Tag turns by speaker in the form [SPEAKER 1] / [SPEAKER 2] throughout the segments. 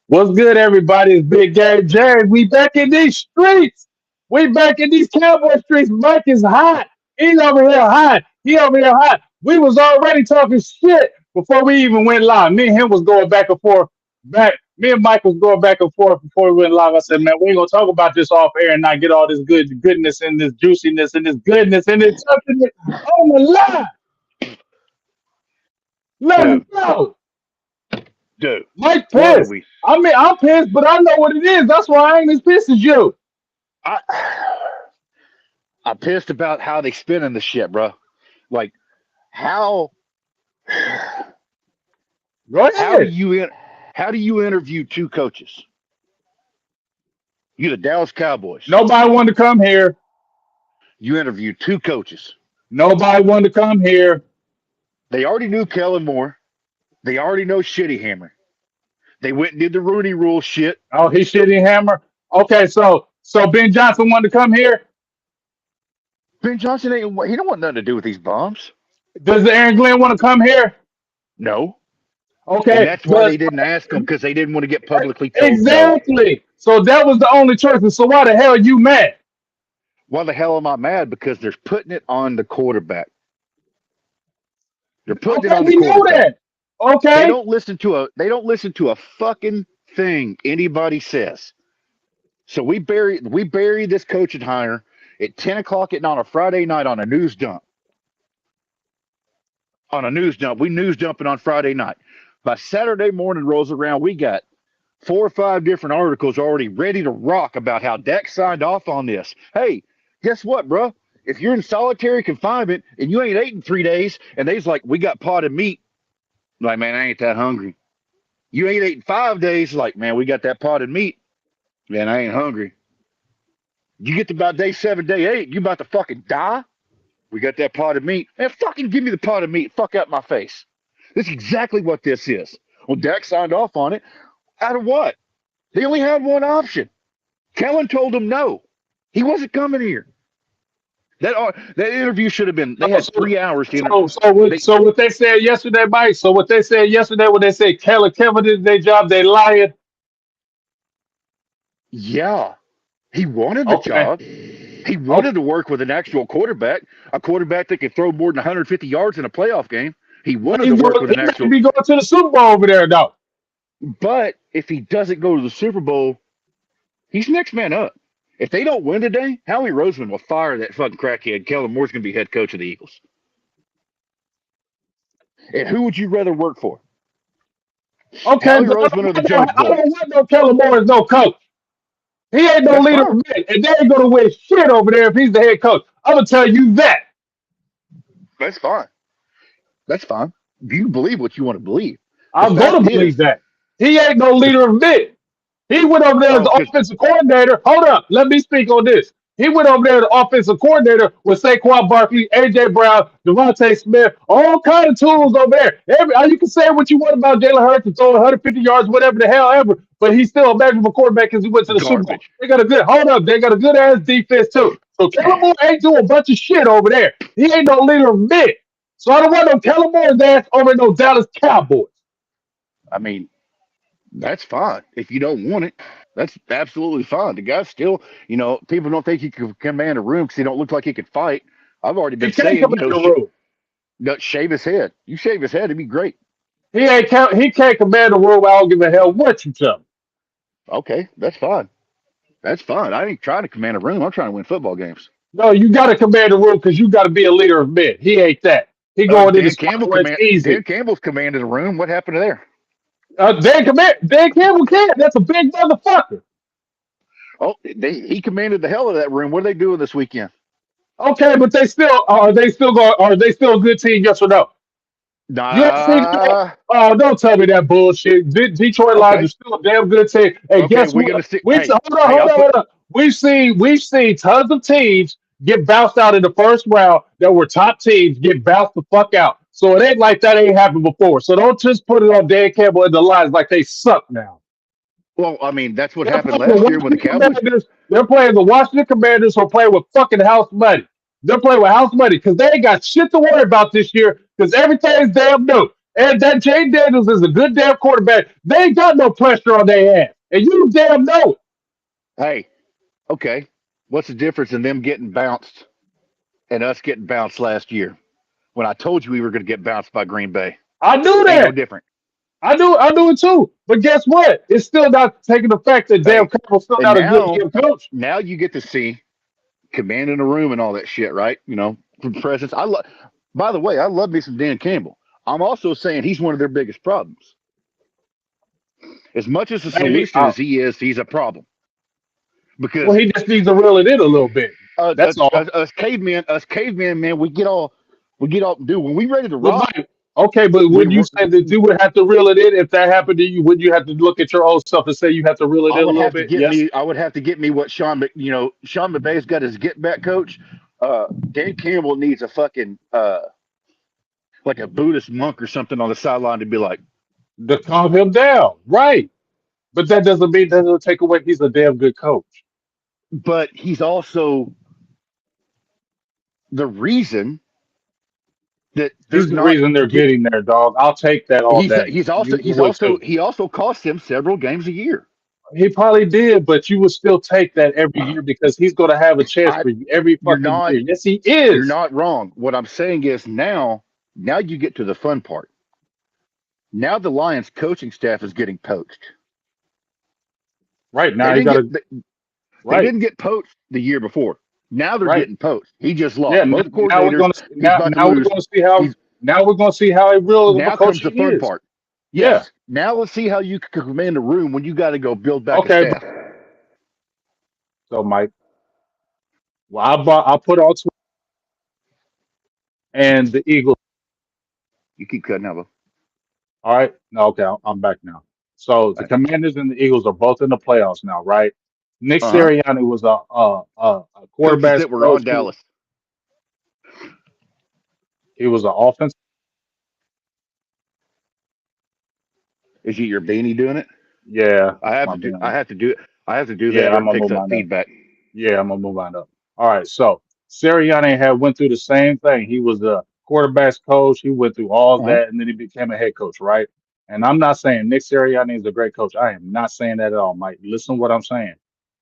[SPEAKER 1] What's good, everybody? It's Big Game Jared. We back in these streets. We back in these Cowboy streets. Mike is hot. He's over here hot. He over here hot. We was already talking shit before we even went live. Me and him was going back and forth. Me and Mike was going back and forth before we went live. I said, man, we ain't gonna talk about this off air and not get all this goodness and this juiciness and this goodness and this something on the line. Let us
[SPEAKER 2] Dude,
[SPEAKER 1] go.
[SPEAKER 2] dude,
[SPEAKER 1] Mike
[SPEAKER 2] what are
[SPEAKER 1] pissed.
[SPEAKER 2] we?
[SPEAKER 1] I mean, I'm pissed, but I know what it is. That's why I ain't as pissed as you.
[SPEAKER 2] I, I'm pissed about how they spinning the shit, bro. Like, how
[SPEAKER 1] Go
[SPEAKER 2] how do
[SPEAKER 1] ahead.
[SPEAKER 2] you how do you interview two coaches? You the Dallas Cowboys.
[SPEAKER 1] Nobody wanted to come here.
[SPEAKER 2] You interview two coaches.
[SPEAKER 1] Nobody wanted to come here.
[SPEAKER 2] They already knew Kellen Moore. They already know Schottenheimer. They went and did the Rooney Rule shit.
[SPEAKER 1] Oh, he shitty hammer. Okay, so Ben Johnson wanted to come here.
[SPEAKER 2] Ben Johnson ain't. He don't want nothing to do with these bombs.
[SPEAKER 1] Does Aaron Glenn want to come here?
[SPEAKER 2] No, and
[SPEAKER 1] Okay,
[SPEAKER 2] that's why
[SPEAKER 1] but
[SPEAKER 2] they didn't ask him because they didn't want to get publicly told no.
[SPEAKER 1] exactly. So that was the only choice. And so why the hell you mad?
[SPEAKER 2] Why the hell am I mad? Because they're putting it on the quarterback. They're putting it
[SPEAKER 1] Okay,
[SPEAKER 2] on the
[SPEAKER 1] we know
[SPEAKER 2] quarterback.
[SPEAKER 1] that. Okay.
[SPEAKER 2] They don't listen to a fucking thing anybody says. So we bury this coaching hire at 10 o'clock at night on a Friday night on a news dump. On a news dump. We news dumping on Friday night. By Saturday morning rolls around, we got 4 or 5 different articles already ready to rock about how Dak signed off on this. Hey, guess what, bro? If you're in solitary confinement and you ain't ate in 3 days, and they's like, we got potted meat, like, man, I ain't that hungry. You ain't ate in 5 days, like, man, we got that potted meat, man, I ain't hungry. You get to about day 7, day 8, you about to fucking die. We got that potted meat. Man, fucking give me the potted meat. Fuck out my face. That's exactly what this is. Well, Dak signed off on it. Out of what? They only had one option. Kellen told him no. He wasn't coming here. That interview should have been. They
[SPEAKER 1] So,
[SPEAKER 2] had
[SPEAKER 1] so,
[SPEAKER 2] 3 hours to interview.
[SPEAKER 1] so
[SPEAKER 2] They,
[SPEAKER 1] what they said yesterday, Mike. So what they said yesterday when they said Kevin did their job, they lied.
[SPEAKER 2] yeah, he wanted the
[SPEAKER 1] Okay.
[SPEAKER 2] job. He
[SPEAKER 1] Okay.
[SPEAKER 2] wanted to work with an actual quarterback, a quarterback that could throw more than 150 yards in a playoff game. He wanted to work with
[SPEAKER 1] He
[SPEAKER 2] an
[SPEAKER 1] might
[SPEAKER 2] actual.
[SPEAKER 1] be going to the Super Bowl over there, though.
[SPEAKER 2] But if he doesn't go to the Super Bowl, he's next man up. If they don't win today, Howie Roseman will fire that fucking crackhead. Kellen Moore's going to be head coach of the Eagles. And who would you rather work for?
[SPEAKER 1] Okay,
[SPEAKER 2] Howie
[SPEAKER 1] but
[SPEAKER 2] Roseman or the Jones
[SPEAKER 1] I
[SPEAKER 2] Boys?
[SPEAKER 1] don't want no Kellen Moore as no coach. He ain't no
[SPEAKER 2] That's
[SPEAKER 1] leader
[SPEAKER 2] fine.
[SPEAKER 1] of men, and they ain't going to win shit over there if he's the head coach. I'm going to tell you that.
[SPEAKER 2] That's fine. That's fine. You believe what you want to believe. The
[SPEAKER 1] I'm going
[SPEAKER 2] fact
[SPEAKER 1] to believe
[SPEAKER 2] is,
[SPEAKER 1] that. He ain't no
[SPEAKER 2] the,
[SPEAKER 1] leader of men. He went over there as
[SPEAKER 2] oh,
[SPEAKER 1] the
[SPEAKER 2] because
[SPEAKER 1] offensive coordinator. Hold up. Let me speak on this. He went over there as the offensive coordinator with Saquon Barkley, A.J. Brown, Devontae Smith, all kind of tools over there. You can say what you want about Jalen Hurts and throwing 150 yards, whatever the hell ever, but he's still a measurable quarterback because he went to the Super Bowl.
[SPEAKER 2] garbage.
[SPEAKER 1] They got a good ass defense too. So Kellen Moore ain't doing a bunch of shit over there. He ain't no leader of men. So I don't want no Kellen Moore's ass over no Dallas Cowboys.
[SPEAKER 2] I mean, that's fine. If you don't want it, that's absolutely fine. The guy's still, people don't think he can command a room because he don't look like he could fight. I've already
[SPEAKER 1] He
[SPEAKER 2] been
[SPEAKER 1] can't
[SPEAKER 2] saying,
[SPEAKER 1] come in the room.
[SPEAKER 2] shave his head. You shave his head, it'd be great.
[SPEAKER 1] He can't command the room. I don't give a hell what you tell me.
[SPEAKER 2] Okay, that's fine. That's fine. I ain't trying to command a room. I'm trying to win football games.
[SPEAKER 1] No, you got to command the room because you got to be a leader of men. He ain't that. He
[SPEAKER 2] Oh,
[SPEAKER 1] going in the spot where it's
[SPEAKER 2] Dan
[SPEAKER 1] easy.
[SPEAKER 2] Campbell's commanded a room. What happened to there?
[SPEAKER 1] Dan Campbell can't. That's a big motherfucker.
[SPEAKER 2] Oh, he commanded the hell of that room. What are they doing this weekend?
[SPEAKER 1] Okay, but are they still a good team? Yes or no? You ain't seen that.
[SPEAKER 2] Nah.
[SPEAKER 1] Oh, don't tell me that bullshit. Detroit Lions are
[SPEAKER 2] Okay.
[SPEAKER 1] still a damn good team. And
[SPEAKER 2] Okay.
[SPEAKER 1] guess
[SPEAKER 2] We're gonna
[SPEAKER 1] what?
[SPEAKER 2] see. Hey,
[SPEAKER 1] Hold
[SPEAKER 2] I'll
[SPEAKER 1] on,
[SPEAKER 2] put.
[SPEAKER 1] hold on. We've seen tons of teams get bounced out in the first round that were top teams get bounced the fuck out. So it ain't like that ain't happened before. So don't just put it on Dan Campbell and the Lions like they suck now.
[SPEAKER 2] Well, I mean, that's what
[SPEAKER 1] They're
[SPEAKER 2] happened
[SPEAKER 1] playing the
[SPEAKER 2] last year when the
[SPEAKER 1] Washington
[SPEAKER 2] Cowboys.
[SPEAKER 1] Commanders. They're playing the Washington Commanders who are playing with fucking house money. They're playing with house money because they ain't got shit to worry about this year because everything's damn new. And that Jay Daniels is a good damn quarterback. They ain't got no pressure on their ass. And you damn know it.
[SPEAKER 2] Hey, okay. What's the difference in them getting bounced and us getting bounced last year? When I told you we were going to get bounced by Green Bay,
[SPEAKER 1] I knew
[SPEAKER 2] ain't no
[SPEAKER 1] that.
[SPEAKER 2] different.
[SPEAKER 1] I knew it too. But guess what? It's still not taking the fact that Dan
[SPEAKER 2] Hey,
[SPEAKER 1] Campbell's still
[SPEAKER 2] and
[SPEAKER 1] not a good head coach.
[SPEAKER 2] now you get to see command in the room and all that shit, right? From presence. I love. By the way, I love me some Dan Campbell. I'm also saying he's one of their biggest problems. As much as a
[SPEAKER 1] Maybe.
[SPEAKER 2] solution as he is, he's a problem
[SPEAKER 1] Well,
[SPEAKER 2] because
[SPEAKER 1] he just needs to reel it in a little bit. That's all.
[SPEAKER 2] us cavemen, man, we get all do when we ready to
[SPEAKER 1] But
[SPEAKER 2] rock.
[SPEAKER 1] Mike, okay, but
[SPEAKER 2] We
[SPEAKER 1] would you say that you would have to reel it in if that happened to you? Would you have to look at your old self and say you have to reel it in a little bit? Yes.
[SPEAKER 2] I would have to get me what Sean McVay's got his get back coach. Dan Campbell needs a fucking like a Buddhist monk or something on the sideline to be like,
[SPEAKER 1] To calm him down, right? But that doesn't take away he's a damn good coach.
[SPEAKER 2] but he's also the reason that
[SPEAKER 1] He's
[SPEAKER 2] there's
[SPEAKER 1] the
[SPEAKER 2] not
[SPEAKER 1] reason they're
[SPEAKER 2] get
[SPEAKER 1] getting there, dog. I'll take that all day. You would too.
[SPEAKER 2] he also cost him several games a year.
[SPEAKER 1] He probably did, but you would still take that every year because he's going to have a chance
[SPEAKER 2] I
[SPEAKER 1] for you every
[SPEAKER 2] you're
[SPEAKER 1] fucking
[SPEAKER 2] not
[SPEAKER 1] year. Yes, he
[SPEAKER 2] you're
[SPEAKER 1] is.
[SPEAKER 2] not wrong. What I'm saying is now you get to the fun part. Now the Lions coaching staff is getting poached.
[SPEAKER 1] Right
[SPEAKER 2] They
[SPEAKER 1] now, you
[SPEAKER 2] didn't
[SPEAKER 1] got
[SPEAKER 2] get
[SPEAKER 1] to.
[SPEAKER 2] they
[SPEAKER 1] Right,
[SPEAKER 2] didn't get poached the year before. Now they're
[SPEAKER 1] right.
[SPEAKER 2] getting poached. He just
[SPEAKER 1] Yeah.
[SPEAKER 2] lost both
[SPEAKER 1] Now we're
[SPEAKER 2] coordinators.
[SPEAKER 1] going to
[SPEAKER 2] He's about to
[SPEAKER 1] now we're
[SPEAKER 2] lose.
[SPEAKER 1] going to see how
[SPEAKER 2] He's
[SPEAKER 1] now we're going to see how real of a
[SPEAKER 2] now
[SPEAKER 1] coach
[SPEAKER 2] comes the
[SPEAKER 1] he
[SPEAKER 2] fun
[SPEAKER 1] is.
[SPEAKER 2] part.
[SPEAKER 1] Yeah.
[SPEAKER 2] Yes. Now let's see how you can command a room when you got to go build back a
[SPEAKER 1] Okay.
[SPEAKER 2] staff.
[SPEAKER 1] So Mike, well, I put on Twitter and the Eagles.
[SPEAKER 2] You keep cutting out.
[SPEAKER 1] All right. No, okay, I'm back now. So the Commanders and the Eagles are both in the playoffs now, right? Nick
[SPEAKER 2] Uh huh.
[SPEAKER 1] Sirianni was a
[SPEAKER 2] Coaches
[SPEAKER 1] quarterbacks
[SPEAKER 2] that were
[SPEAKER 1] coach.
[SPEAKER 2] on Dallas.
[SPEAKER 1] He was an offense.
[SPEAKER 2] Is it your beanie doing it?
[SPEAKER 1] Yeah,
[SPEAKER 2] I
[SPEAKER 1] that's
[SPEAKER 2] have
[SPEAKER 1] my
[SPEAKER 2] to do.
[SPEAKER 1] man.
[SPEAKER 2] I have to do
[SPEAKER 1] Yeah,
[SPEAKER 2] that, or
[SPEAKER 1] I'm
[SPEAKER 2] it
[SPEAKER 1] gonna
[SPEAKER 2] picks
[SPEAKER 1] move
[SPEAKER 2] up
[SPEAKER 1] mine up.
[SPEAKER 2] feedback.
[SPEAKER 1] Yeah, I'm gonna move on up. All right, so Sirianni had went through the same thing. He was a quarterbacks coach. He went through all
[SPEAKER 2] Uh huh.
[SPEAKER 1] that, and then he became a head coach, right? And I'm not saying Nick Sirianni is a great coach. I am not saying that at all, Mike. Listen to what I'm saying.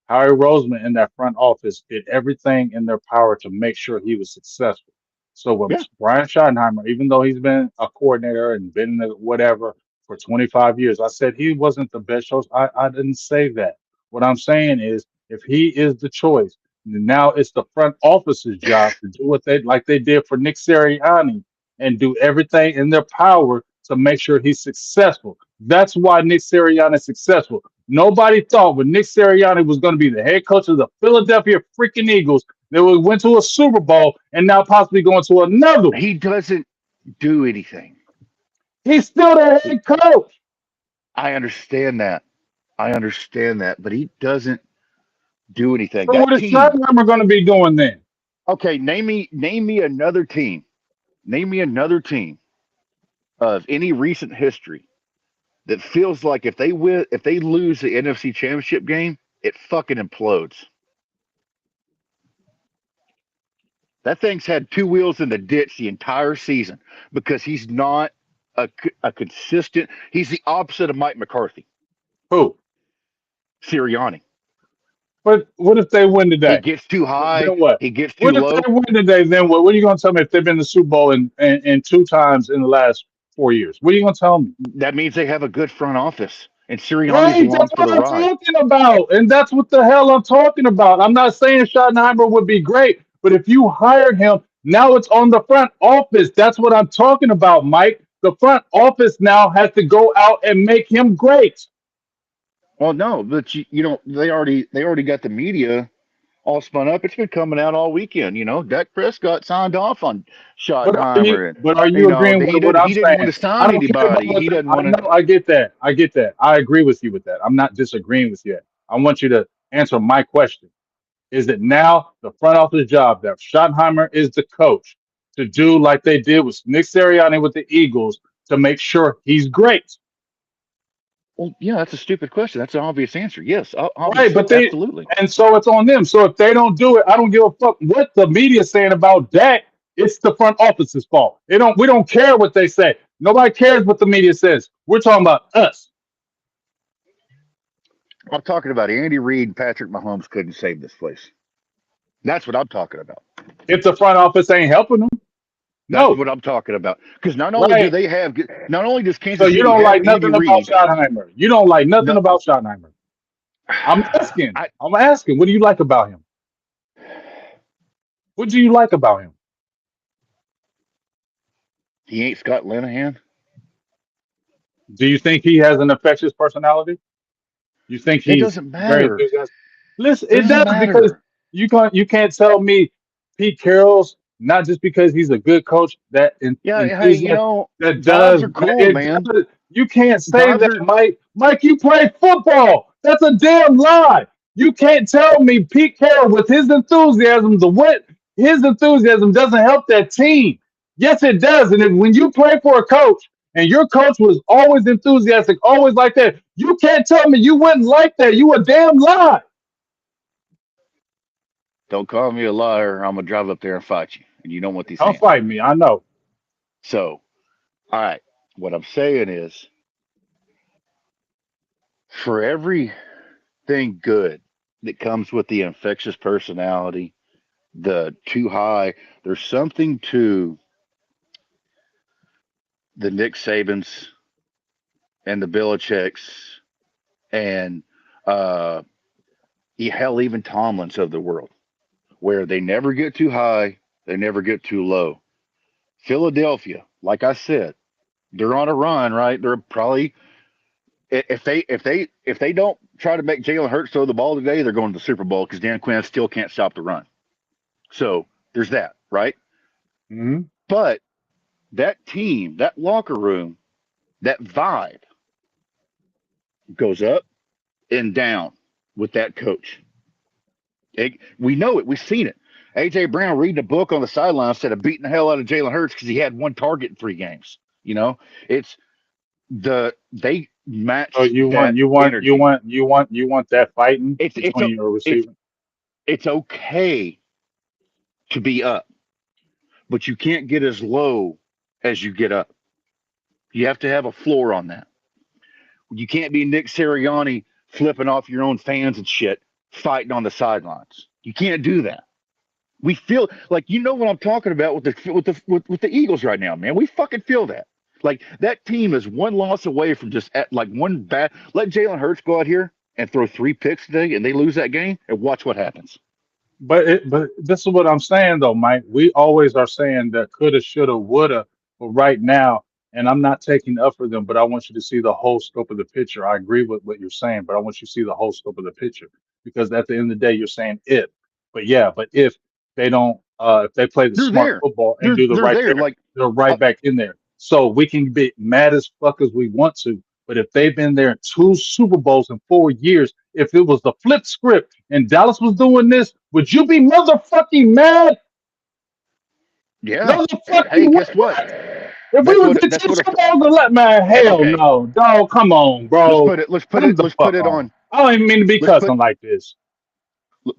[SPEAKER 1] Harry Roseman in that front office did everything in their power to make sure he was successful. So when
[SPEAKER 2] Yeah.
[SPEAKER 1] Brian Schottenheimer, even though he's been a coordinator and been in the whatever for 25 years, I said he wasn't the best coach. I didn't say that. What I'm saying is if he is the choice, now it's the front office's job to do what they like they did for Nick Sirianni and do everything in their power to make sure he's successful. That's why Nick Sirianni is successful. Nobody thought when Nick Sirianni was going to be the head coach of the Philadelphia freaking Eagles, they went to a Super Bowl and now possibly going to another one.
[SPEAKER 2] He doesn't do anything.
[SPEAKER 1] He's still the
[SPEAKER 2] He,
[SPEAKER 1] head coach.
[SPEAKER 2] I understand that. I understand that, but he doesn't do anything.
[SPEAKER 1] So what
[SPEAKER 2] That
[SPEAKER 1] is
[SPEAKER 2] team.
[SPEAKER 1] Schottenheimer going to be doing then?
[SPEAKER 2] Okay, name me another team. Name me another team of any recent history that feels like if they lose the NFC Championship game, it fucking implodes. That thing's had two wheels in the ditch the entire season because he's not a consistent. He's the opposite of Mike McCarthy,
[SPEAKER 1] Who?
[SPEAKER 2] Sirianni.
[SPEAKER 1] But what if they win
[SPEAKER 2] He
[SPEAKER 1] today?
[SPEAKER 2] gets too high.
[SPEAKER 1] Then what?
[SPEAKER 2] He gets too
[SPEAKER 1] What if
[SPEAKER 2] low.
[SPEAKER 1] they win today? Then what? What are you going to tell me if they've been in the Super Bowl in two times in the last 4 years? What are you going to tell me?
[SPEAKER 2] That means they have a good front office, and Sirianni's
[SPEAKER 1] Right,
[SPEAKER 2] along
[SPEAKER 1] that's
[SPEAKER 2] for
[SPEAKER 1] what
[SPEAKER 2] the
[SPEAKER 1] I'm
[SPEAKER 2] ride.
[SPEAKER 1] talking about, and that's what the hell I'm talking about. I'm not saying Schottenheimer would be great, but if you hired him, now it's on the front office. That's what I'm talking about, Mike. The front office now has to go out and make him great.
[SPEAKER 2] Well, no, but they already got the media all spun up. It's been coming out all weekend. Dak Prescott signed off on Schottenheimer, and
[SPEAKER 1] But are you agreeing with what I'm
[SPEAKER 2] he didn't want
[SPEAKER 1] saying?
[SPEAKER 2] to
[SPEAKER 1] I
[SPEAKER 2] sign
[SPEAKER 1] don't care about
[SPEAKER 2] anybody.
[SPEAKER 1] what
[SPEAKER 2] He doesn't
[SPEAKER 1] I
[SPEAKER 2] want to.
[SPEAKER 1] know. I get that. I get that. I agree with you with that. I'm not disagreeing with you. I want you to answer my question. Is it now the front office job that Schottenheimer is the coach to do like they did with Nick Sirianni with the Eagles to make sure he's great?
[SPEAKER 2] Well, yeah, that's a stupid question. That's an obvious answer. Yes,
[SPEAKER 1] Right,
[SPEAKER 2] obviously,
[SPEAKER 1] but
[SPEAKER 2] absolutely.
[SPEAKER 1] and so it's on them. So if they don't do it, I don't give a fuck what the media's saying about Dak. It's the front office's fault. We don't care what they say. Nobody cares what the media says. We're talking about us.
[SPEAKER 2] I'm talking about Andy Reid, Patrick Mahomes couldn't save this place. That's what I'm talking about.
[SPEAKER 1] If the front office ain't helping them,
[SPEAKER 2] That's
[SPEAKER 1] no,
[SPEAKER 2] what I'm talking about. Because not only do
[SPEAKER 1] right?
[SPEAKER 2] they have, not only does
[SPEAKER 1] So
[SPEAKER 2] Kansas
[SPEAKER 1] you
[SPEAKER 2] City
[SPEAKER 1] don't
[SPEAKER 2] have
[SPEAKER 1] like
[SPEAKER 2] Andy
[SPEAKER 1] nothing about
[SPEAKER 2] Reid,
[SPEAKER 1] Schottenheimer. You don't like nothing
[SPEAKER 2] no,
[SPEAKER 1] about Schottenheimer. I'm asking.
[SPEAKER 2] I,
[SPEAKER 1] I'm asking. What do you like about him? What do you like about him?
[SPEAKER 2] he ain't Scott Linehan.
[SPEAKER 1] Do you think he has an infectious personality? You think
[SPEAKER 2] It
[SPEAKER 1] he's
[SPEAKER 2] doesn't
[SPEAKER 1] very
[SPEAKER 2] matter.
[SPEAKER 1] enthusiastic? Listen,
[SPEAKER 2] It
[SPEAKER 1] it
[SPEAKER 2] doesn't
[SPEAKER 1] does because
[SPEAKER 2] matter.
[SPEAKER 1] you can't tell me Pete Carroll's not just because he's a good coach that
[SPEAKER 2] Yeah, hey,
[SPEAKER 1] enthusiasm that
[SPEAKER 2] vibes
[SPEAKER 1] does
[SPEAKER 2] are
[SPEAKER 1] that
[SPEAKER 2] cool,
[SPEAKER 1] it
[SPEAKER 2] man.
[SPEAKER 1] does. You can't say
[SPEAKER 2] Vibes
[SPEAKER 1] that,
[SPEAKER 2] are.
[SPEAKER 1] Mike. Mike, you play football. That's a damn lie. You can't tell me Pete Carroll with his enthusiasm, the what his enthusiasm doesn't help that team. Yes, it does. And if, when you play for a coach and your coach was always enthusiastic, always like that. You can't tell me you wouldn't like that. You a damn lie.
[SPEAKER 2] Don't call me a liar. I'm gonna drive up there and fight you, and you don't want these
[SPEAKER 1] Don't
[SPEAKER 2] hands.
[SPEAKER 1] fight me. I know.
[SPEAKER 2] So, all right. What I'm saying is, for everything good that comes with the infectious personality, the too high, there's something to the Nick Sabans and the Belichicks and uh, hell, even Tomlins of the world, where they never get too high, they never get too low. Philadelphia, like I said, they're on a run, right? They're probably if they don't try to make Jalen Hurts throw the ball today, they're going to the Super Bowl because Dan Quinn still can't stop the run. So there's that, right?
[SPEAKER 1] Hmm.
[SPEAKER 2] But that team, that locker room, that vibe goes up and down with that coach. We know it. We've seen it. AJ Brown reading a book on the sideline instead of beating the hell out of Jalen Hurts because he had one target in 3 games. It's they
[SPEAKER 1] So
[SPEAKER 2] match
[SPEAKER 1] you want
[SPEAKER 2] that
[SPEAKER 1] you want you
[SPEAKER 2] energy.
[SPEAKER 1] want you want you want that fighting
[SPEAKER 2] It's it's
[SPEAKER 1] between your
[SPEAKER 2] it's
[SPEAKER 1] receiver.
[SPEAKER 2] it's okay to be up, but you can't get as low as you get up. You have to have a floor on that. You can't be Nick Sirianni flipping off your own fans and shit, fighting on the sidelines. You can't do that. We feel like what I'm talking about with the Eagles right now, man. We fucking feel that. Like that team is one loss away from just like one bad. Let Jalen Hurts go out here and throw 3 picks today, and they lose that game, and watch what happens.
[SPEAKER 1] But this is what I'm saying though, Mike. We always are saying that coulda, shoulda, woulda, but right now, and I'm not taking up for them, but I want you to see the whole scope of the picture. I agree with what you're saying, but I want you to see the whole scope of the picture because at the end of the day, you're saying if, but yeah, but if they don't, if they play the
[SPEAKER 2] They're
[SPEAKER 1] smart
[SPEAKER 2] there.
[SPEAKER 1] football and
[SPEAKER 2] They're
[SPEAKER 1] do the
[SPEAKER 2] they're
[SPEAKER 1] right
[SPEAKER 2] there.
[SPEAKER 1] there,
[SPEAKER 2] Like
[SPEAKER 1] they're
[SPEAKER 2] uh,
[SPEAKER 1] right back in there. So we can be mad as fuck as we want to, but if they've been there in 2 Super Bowls in 4 years, if it was the flip script and Dallas was doing this, would you be motherfucking mad?
[SPEAKER 2] yeah. Hey,
[SPEAKER 1] Motherfucking
[SPEAKER 2] guess what?
[SPEAKER 1] what? If we
[SPEAKER 2] That's
[SPEAKER 1] was
[SPEAKER 2] what
[SPEAKER 1] in
[SPEAKER 2] that's
[SPEAKER 1] two
[SPEAKER 2] what.
[SPEAKER 1] Super Bowls and let man, hell
[SPEAKER 2] Okay,
[SPEAKER 1] no, dog, come on,
[SPEAKER 2] let's
[SPEAKER 1] bro,
[SPEAKER 2] put it. Let's put
[SPEAKER 1] come
[SPEAKER 2] it.
[SPEAKER 1] the
[SPEAKER 2] Let's put
[SPEAKER 1] fuck
[SPEAKER 2] it
[SPEAKER 1] on.
[SPEAKER 2] on.
[SPEAKER 1] I don't even mean to be
[SPEAKER 2] Let's put
[SPEAKER 1] cussing like this.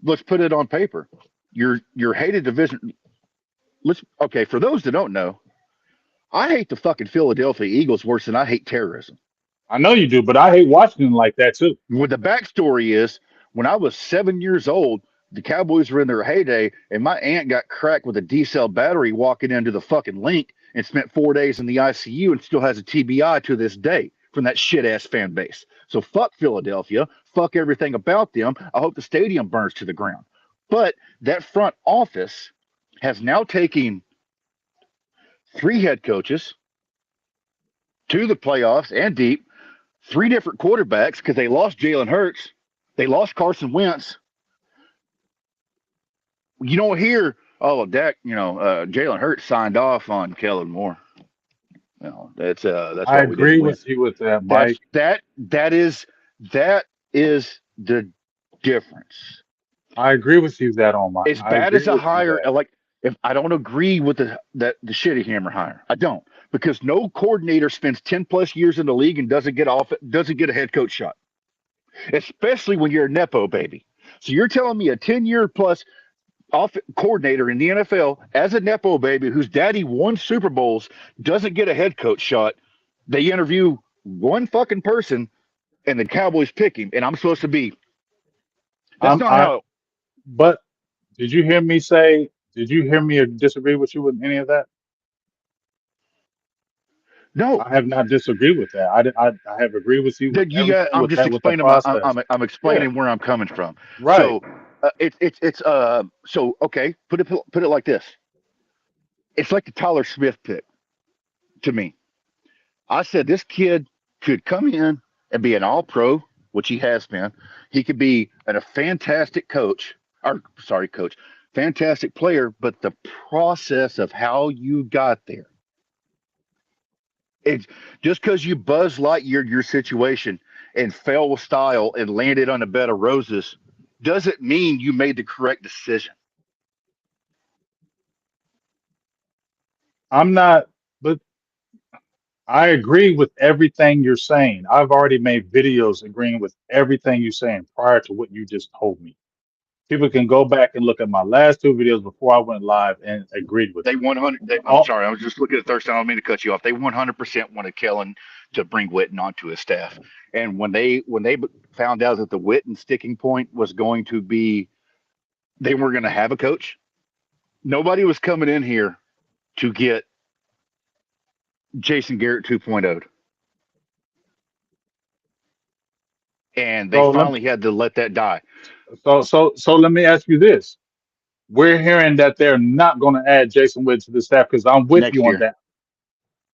[SPEAKER 2] let's put it on paper. Your hated division. Let's okay. For those that don't know, I hate the fucking Philadelphia Eagles worse than I hate terrorism.
[SPEAKER 1] I know you do, but I hate watching them like that too.
[SPEAKER 2] What the backstory is, when I was 7 years old, the Cowboys were in their heyday, and my aunt got cracked with a D cell battery walking into the fucking link and spent 4 days in the ICU and still has a TBI to this day from that shit ass fan base. So fuck Philadelphia, fuck everything about them. I hope the stadium burns to the ground. But that front office has now taken 3 head coaches to the playoffs and deep, 3 different quarterbacks because they lost Jalen Hurts, they lost Carson Wentz. You don't hear, oh, Dak, Jalen Hurts signed off on Kellen Moore. That's
[SPEAKER 1] I
[SPEAKER 2] why we didn't
[SPEAKER 1] agree
[SPEAKER 2] win.
[SPEAKER 1] with you with that,
[SPEAKER 2] That's
[SPEAKER 1] Mike.
[SPEAKER 2] that is the difference.
[SPEAKER 1] I agree with you that on my.
[SPEAKER 2] As
[SPEAKER 1] I
[SPEAKER 2] bad
[SPEAKER 1] agree
[SPEAKER 2] as a
[SPEAKER 1] with you
[SPEAKER 2] hire,
[SPEAKER 1] that.
[SPEAKER 2] like if I don't agree with the shitty hammer hire, I don't because no coordinator spends 10 plus years in the league and doesn't get a head coach shot, especially when you're a nepo baby. So you're telling me a 10 year plus coordinator in the NFL as a nepo baby whose daddy won Super Bowls doesn't get a head coach shot. They interview one fucking person and the Cowboys pick him, and I'm supposed to be. That's
[SPEAKER 1] I'm
[SPEAKER 2] not
[SPEAKER 1] I
[SPEAKER 2] how.
[SPEAKER 1] but did you hear me say, did you hear me or disagree with you with any of that?
[SPEAKER 2] No,
[SPEAKER 1] I have not disagreed with that. I have agreed with you with
[SPEAKER 2] that you got.
[SPEAKER 1] everything
[SPEAKER 2] I'm
[SPEAKER 1] with
[SPEAKER 2] just
[SPEAKER 1] that with the
[SPEAKER 2] explaining my.
[SPEAKER 1] process.
[SPEAKER 2] I'm
[SPEAKER 1] Yeah,
[SPEAKER 2] explaining where I'm coming from.
[SPEAKER 1] right.
[SPEAKER 2] So it's so okay. Put it like this. It's like the Tyler Smith pick to me. I said this kid could come in and be an all pro, which he has been. He could be a fantastic coach, or sorry, coach, fantastic player, but the process of how you got there, it's just because you buzz lightyear your situation and fell with style and landed on a bed of roses doesn't mean you made the correct decision.
[SPEAKER 1] I'm not, but I agree with everything you're saying. I've already made videos agreeing with everything you're saying prior to what you just told me. People can go back and look at my last two videos before I went live and agreed with
[SPEAKER 2] They
[SPEAKER 1] you.
[SPEAKER 2] 100. I'm
[SPEAKER 1] All
[SPEAKER 2] sorry, I was just looking at Thursday. I don't mean to cut you off. They 100% wanted Kellen to bring Witten onto his staff, and when they found out that the Witten sticking point was going to be they were going to have a coach, nobody was coming in here to get Jason Garrett 2.0, and they
[SPEAKER 1] so let
[SPEAKER 2] finally had to let that die
[SPEAKER 1] so let me ask you this. We're hearing that they're not going to add Jason Witt to the staff because I'm with
[SPEAKER 2] next
[SPEAKER 1] you on
[SPEAKER 2] year.
[SPEAKER 1] that.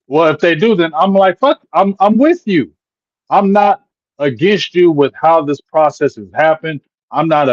[SPEAKER 1] Well, if they do, then I'm like, fuck, I'm with you. I'm not against you with how this process has happened. I'm not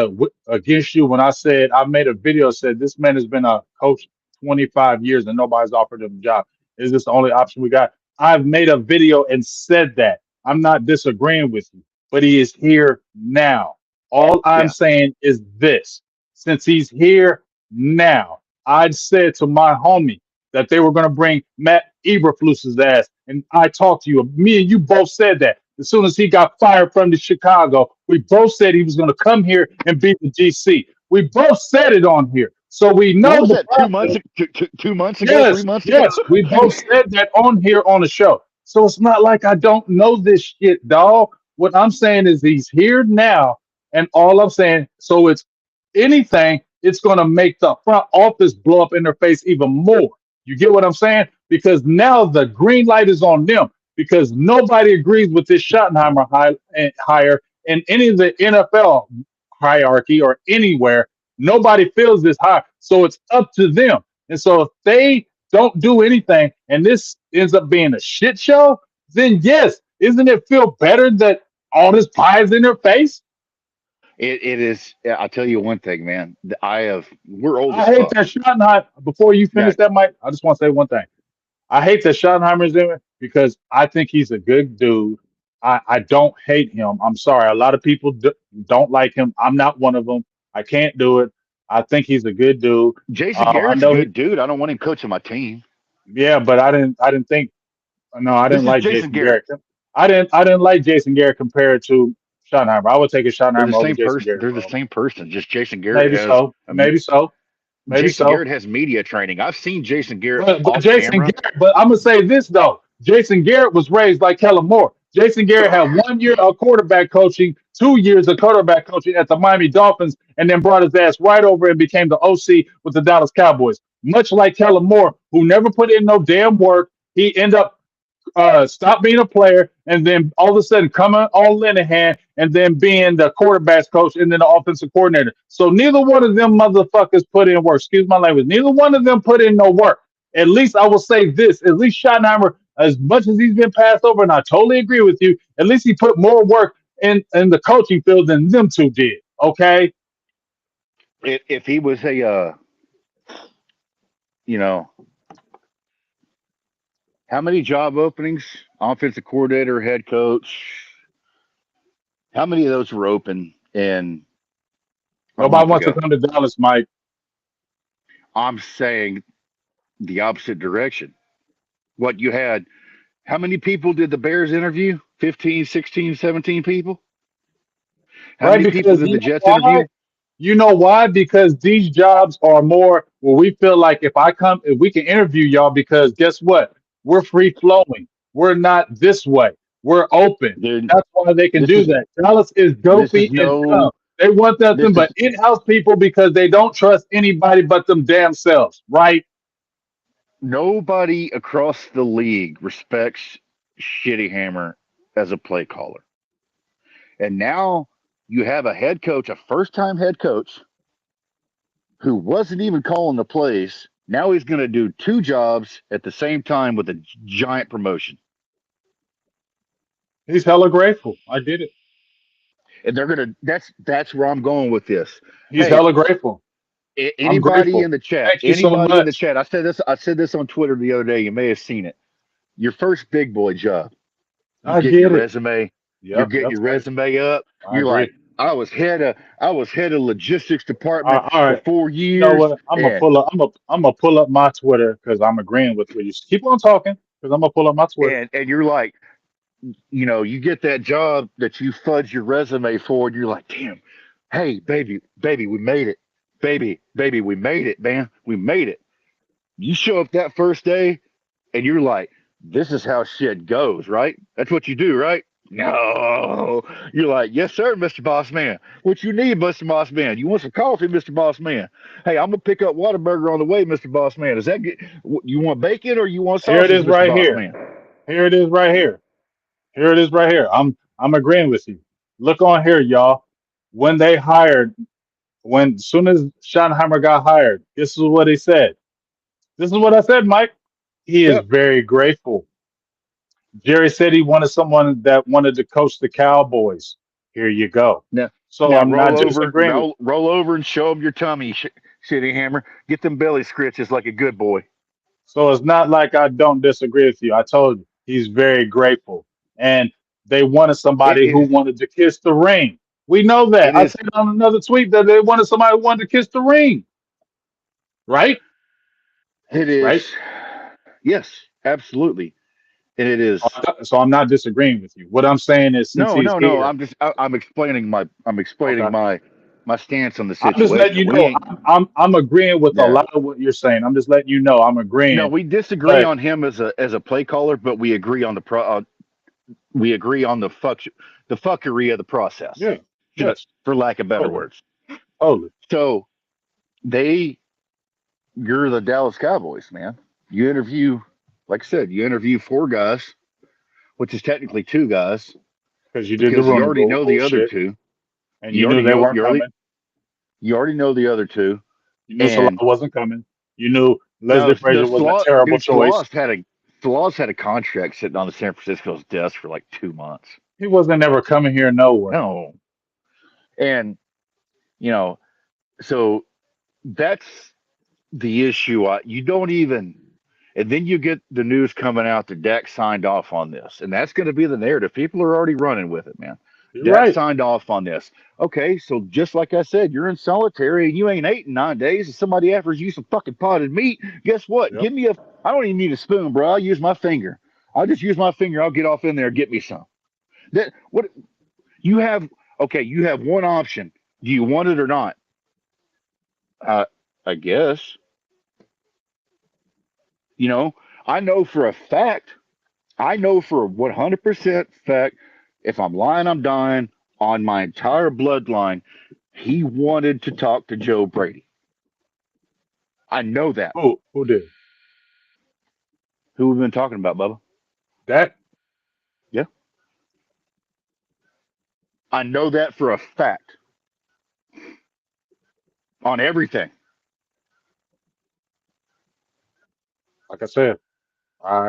[SPEAKER 1] against you when I said I made a video said this man has been a coach 25 years and nobody's offered him a job. Is this the only option we got? I've made a video and said that. I'm not disagreeing with you, but he is here now. All I'm
[SPEAKER 2] Yeah,
[SPEAKER 1] saying is this: since he's here now, I'd said to my homie that they were going to bring Matt Eberflus's ass. And I talked to you. Me and you both said that. As soon as he got fired from the Chicago, we both said he was going to come here and beat the GC. We both said it on here. So we
[SPEAKER 2] what
[SPEAKER 1] know
[SPEAKER 2] was
[SPEAKER 1] the
[SPEAKER 2] that? 2 months,
[SPEAKER 1] process.
[SPEAKER 2] 2 months ago, three
[SPEAKER 1] Yes,
[SPEAKER 2] months ago.
[SPEAKER 1] yes. We both said that on here on the show. So it's not like I don't know this shit, dog. What I'm saying is he's here now. And all I'm saying, so it's anything, it's going to make the front office blow up in their face even more. You get what I'm saying? Because now the green light is on them because nobody agrees with this Schottenheimer hire in any of the NFL hierarchy or anywhere. Nobody feels this high. So it's up to them. And so if they don't do anything and this ends up being a shit show, then yes, isn't it feel better that all this pie is in their face?
[SPEAKER 2] It is. I'll tell you one thing, man. I have. We're old
[SPEAKER 1] I
[SPEAKER 2] as
[SPEAKER 1] hate
[SPEAKER 2] fuck.
[SPEAKER 1] that Schottenheimer. Before you
[SPEAKER 2] Yeah,
[SPEAKER 1] finish that, Mike, I just want to say one thing. I hate that Schottenheimer's in it because I think he's a good dude. I don't hate him. I'm sorry. A lot of people don't like him. I'm not one of them. I can't do it. I think he's a good dude.
[SPEAKER 2] Jason
[SPEAKER 1] I
[SPEAKER 2] Garrett's a
[SPEAKER 1] know he,
[SPEAKER 2] good dude. I don't want him coaching my team.
[SPEAKER 1] yeah, but I didn't think, no, I
[SPEAKER 2] This
[SPEAKER 1] didn't
[SPEAKER 2] is
[SPEAKER 1] like
[SPEAKER 2] Jason
[SPEAKER 1] Jason
[SPEAKER 2] Garrett.
[SPEAKER 1] Garrett. I didn't like Jason Garrett compared to Schottenheimer. I would take a
[SPEAKER 2] They're the
[SPEAKER 1] Schottenheimer over
[SPEAKER 2] same
[SPEAKER 1] Jason
[SPEAKER 2] person.
[SPEAKER 1] Garrett,
[SPEAKER 2] They're the
[SPEAKER 1] bro.
[SPEAKER 2] same person. Just Jason Garrett
[SPEAKER 1] Maybe
[SPEAKER 2] has.
[SPEAKER 1] so. Maybe so. Maybe
[SPEAKER 2] Jason
[SPEAKER 1] so.
[SPEAKER 2] Garrett has media training. I've seen Jason Garrett
[SPEAKER 1] But
[SPEAKER 2] off
[SPEAKER 1] Jason
[SPEAKER 2] camera.
[SPEAKER 1] Garrett, but I'm gonna say this though. Jason Garrett was raised like Kellen Moore. Jason Garrett had 1 year of quarterback coaching, 2 years of quarterback coaching at the Miami Dolphins, and then brought his ass right over and became the OC with the Dallas Cowboys. Much like Kellen Moore, who never put in no damn work. He ended up stop being a player, and then all of a sudden coming on Linehan, and then being the quarterbacks coach, and then the offensive coordinator. So neither one of them motherfuckers put in work. Excuse my language. Neither one of them put in no work. At least I will say this. At least Schottenheimer, as much as he's been passed over, and I totally agree with you, at least he put more work in the coaching field than them two did. Okay?
[SPEAKER 2] If he was a, you know, how many job openings? Offensive coordinator, head coach. How many of those were open in a
[SPEAKER 1] Nobody
[SPEAKER 2] month
[SPEAKER 1] wants to
[SPEAKER 2] ago?
[SPEAKER 1] come to Dallas, Mike.
[SPEAKER 2] I'm saying the opposite direction. What you had, how many people did the Bears interview? 15, 16, 17 people? How
[SPEAKER 1] Right?
[SPEAKER 2] many people
[SPEAKER 1] Because
[SPEAKER 2] did
[SPEAKER 1] you
[SPEAKER 2] the
[SPEAKER 1] know
[SPEAKER 2] Jets
[SPEAKER 1] why?
[SPEAKER 2] interview?
[SPEAKER 1] You know why? Because these jobs are more where we feel like if we can interview y'all, because guess what? We're free flowing. We're not this way. We're open.
[SPEAKER 2] Dude,
[SPEAKER 1] That's why they can
[SPEAKER 2] this
[SPEAKER 1] do
[SPEAKER 2] is
[SPEAKER 1] that. Dallas is
[SPEAKER 2] this is
[SPEAKER 1] dopey as
[SPEAKER 2] no
[SPEAKER 1] dumb. They want nothing
[SPEAKER 2] this
[SPEAKER 1] but
[SPEAKER 2] is
[SPEAKER 1] in-house people because they don't trust anybody but them damn selves, right?
[SPEAKER 2] nobody across the league respects Shitty Hammer as a play caller. And now you have a head coach, a first time head coach, who wasn't even calling the plays. Now he's going to do two jobs at the same time with a giant promotion.
[SPEAKER 1] He's hella grateful. I did it.
[SPEAKER 2] And they're going to, that's where I'm going with this.
[SPEAKER 1] He's
[SPEAKER 2] Hey,
[SPEAKER 1] hella grateful. I'm
[SPEAKER 2] anybody
[SPEAKER 1] grateful.
[SPEAKER 2] in the chat,
[SPEAKER 1] Thank you so much.
[SPEAKER 2] I said this on Twitter the other day. You may have seen it. Your first big boy job, you
[SPEAKER 1] I
[SPEAKER 2] get your
[SPEAKER 1] get it.
[SPEAKER 2] resume, you're
[SPEAKER 1] Yep,
[SPEAKER 2] getting
[SPEAKER 1] yep.
[SPEAKER 2] your
[SPEAKER 1] Thank you.
[SPEAKER 2] resume up.
[SPEAKER 1] I
[SPEAKER 2] You're
[SPEAKER 1] agree.
[SPEAKER 2] like, I was head of logistics department
[SPEAKER 1] All
[SPEAKER 2] for
[SPEAKER 1] right.
[SPEAKER 2] four
[SPEAKER 1] You know
[SPEAKER 2] years,
[SPEAKER 1] what? I'm gonna
[SPEAKER 2] and
[SPEAKER 1] pull up. I'm gonna pull up my Twitter because I'm agreeing with what you. Keep on talking because I'm gonna pull up my Twitter.
[SPEAKER 2] you're like, you get that job that you fudge your resume for, and you're like, damn, hey, baby, we made it. Baby, we made it, man. We made it. You show up that first day and you're like, this is how shit goes, right? That's what you do, right? No. You're like, yes, sir, Mr. Boss Man. What you need, Mr. Boss Man? You want some coffee, Mr. Boss Man? Hey, I'm gonna pick up Whataburger on the way, Mr. Boss Man. Is that good? You want bacon or you want
[SPEAKER 1] Here it
[SPEAKER 2] sausage,
[SPEAKER 1] is
[SPEAKER 2] Mr.
[SPEAKER 1] right
[SPEAKER 2] Boss
[SPEAKER 1] here.
[SPEAKER 2] Man?
[SPEAKER 1] Here it is right here. Here it is right here. I'm agreeing with you. Look on here, y'all. When they hired, when soon as Schottenheimer got hired, this is what he said. This is what I said, Mike. He is
[SPEAKER 2] Yep.
[SPEAKER 1] very grateful. Jerry said he wanted someone that wanted to coach the Cowboys. Here you go.
[SPEAKER 2] Now,
[SPEAKER 1] So
[SPEAKER 2] now
[SPEAKER 1] I'm not disagreeing with you.
[SPEAKER 2] roll over and show them your tummy, shitty hammer. Get them belly scritches like a good boy.
[SPEAKER 1] So it's not like I don't disagree with you. I told you he's very grateful. And they wanted
[SPEAKER 2] It
[SPEAKER 1] somebody who
[SPEAKER 2] is.
[SPEAKER 1] wanted to kiss the ring. We know that.
[SPEAKER 2] It
[SPEAKER 1] I
[SPEAKER 2] is.
[SPEAKER 1] said on another tweet that they wanted somebody who wanted to kiss the ring. Right?
[SPEAKER 2] It
[SPEAKER 1] Right?
[SPEAKER 2] is. Yes, absolutely. And it is.
[SPEAKER 1] So I'm not disagreeing with you. What I'm saying is since
[SPEAKER 2] No,
[SPEAKER 1] he's
[SPEAKER 2] no, no.
[SPEAKER 1] here,
[SPEAKER 2] I'm explaining
[SPEAKER 1] okay.
[SPEAKER 2] my stance on the
[SPEAKER 1] I'm just letting
[SPEAKER 2] situation.
[SPEAKER 1] you
[SPEAKER 2] We
[SPEAKER 1] know
[SPEAKER 2] ain't.
[SPEAKER 1] I'm agreeing with a
[SPEAKER 2] Yeah.
[SPEAKER 1] lot of what you're saying. I'm just letting you know I'm
[SPEAKER 2] No,
[SPEAKER 1] agreeing.
[SPEAKER 2] we disagree
[SPEAKER 1] But
[SPEAKER 2] on him as a play caller, but we agree on we agree on the fuckery of the process,
[SPEAKER 1] yeah, yes,
[SPEAKER 2] for lack of better
[SPEAKER 1] totally,
[SPEAKER 2] words.
[SPEAKER 1] totally.
[SPEAKER 2] So they you're the Dallas Cowboys, man. You interview, like I said, you interview four guys, which is technically two guys,
[SPEAKER 1] Because you did the
[SPEAKER 2] because you
[SPEAKER 1] Rooney
[SPEAKER 2] already
[SPEAKER 1] rule
[SPEAKER 2] know the other
[SPEAKER 1] bullshit.
[SPEAKER 2] two.
[SPEAKER 1] And you
[SPEAKER 2] You
[SPEAKER 1] knew
[SPEAKER 2] already
[SPEAKER 1] they
[SPEAKER 2] know
[SPEAKER 1] weren't coming.
[SPEAKER 2] you already know the other two.
[SPEAKER 1] You knew Salah
[SPEAKER 2] And
[SPEAKER 1] wasn't coming. You knew
[SPEAKER 2] no,
[SPEAKER 1] Leslie Frazier was a terrible choice.
[SPEAKER 2] Sloss had a contract sitting on the San Francisco's desk for like 2 months.
[SPEAKER 1] He wasn't ever coming here nowhere.
[SPEAKER 2] No, and you know, so that's the issue. You don't even, and then you get the news coming out that Dak signed off on this, and that's going to be the narrative. People are already running with it, man.
[SPEAKER 1] You're
[SPEAKER 2] Dak
[SPEAKER 1] right.
[SPEAKER 2] signed off on this. Okay, so just like I said, you're in solitary and you ain't ate in 9 days, and somebody offers you some fucking potted meat. Guess what?
[SPEAKER 1] Yep.
[SPEAKER 2] Give me a. I don't even need a spoon, bro. I'll use my finger. I'll just use my finger. I'll get off in there and get me some. That what you have. Okay, you have one option. Do you want it or not? Uh, I guess. You know, I know for a fact. I know for a 100% fact. If I'm lying, I'm dying. On my entire bloodline, he wanted to talk to Joe Brady. I know that.
[SPEAKER 1] Who did?
[SPEAKER 2] Who we've been talking about, Bubba?
[SPEAKER 1] Dak?
[SPEAKER 2] Yeah. I know that for a fact on everything.
[SPEAKER 1] Like I said,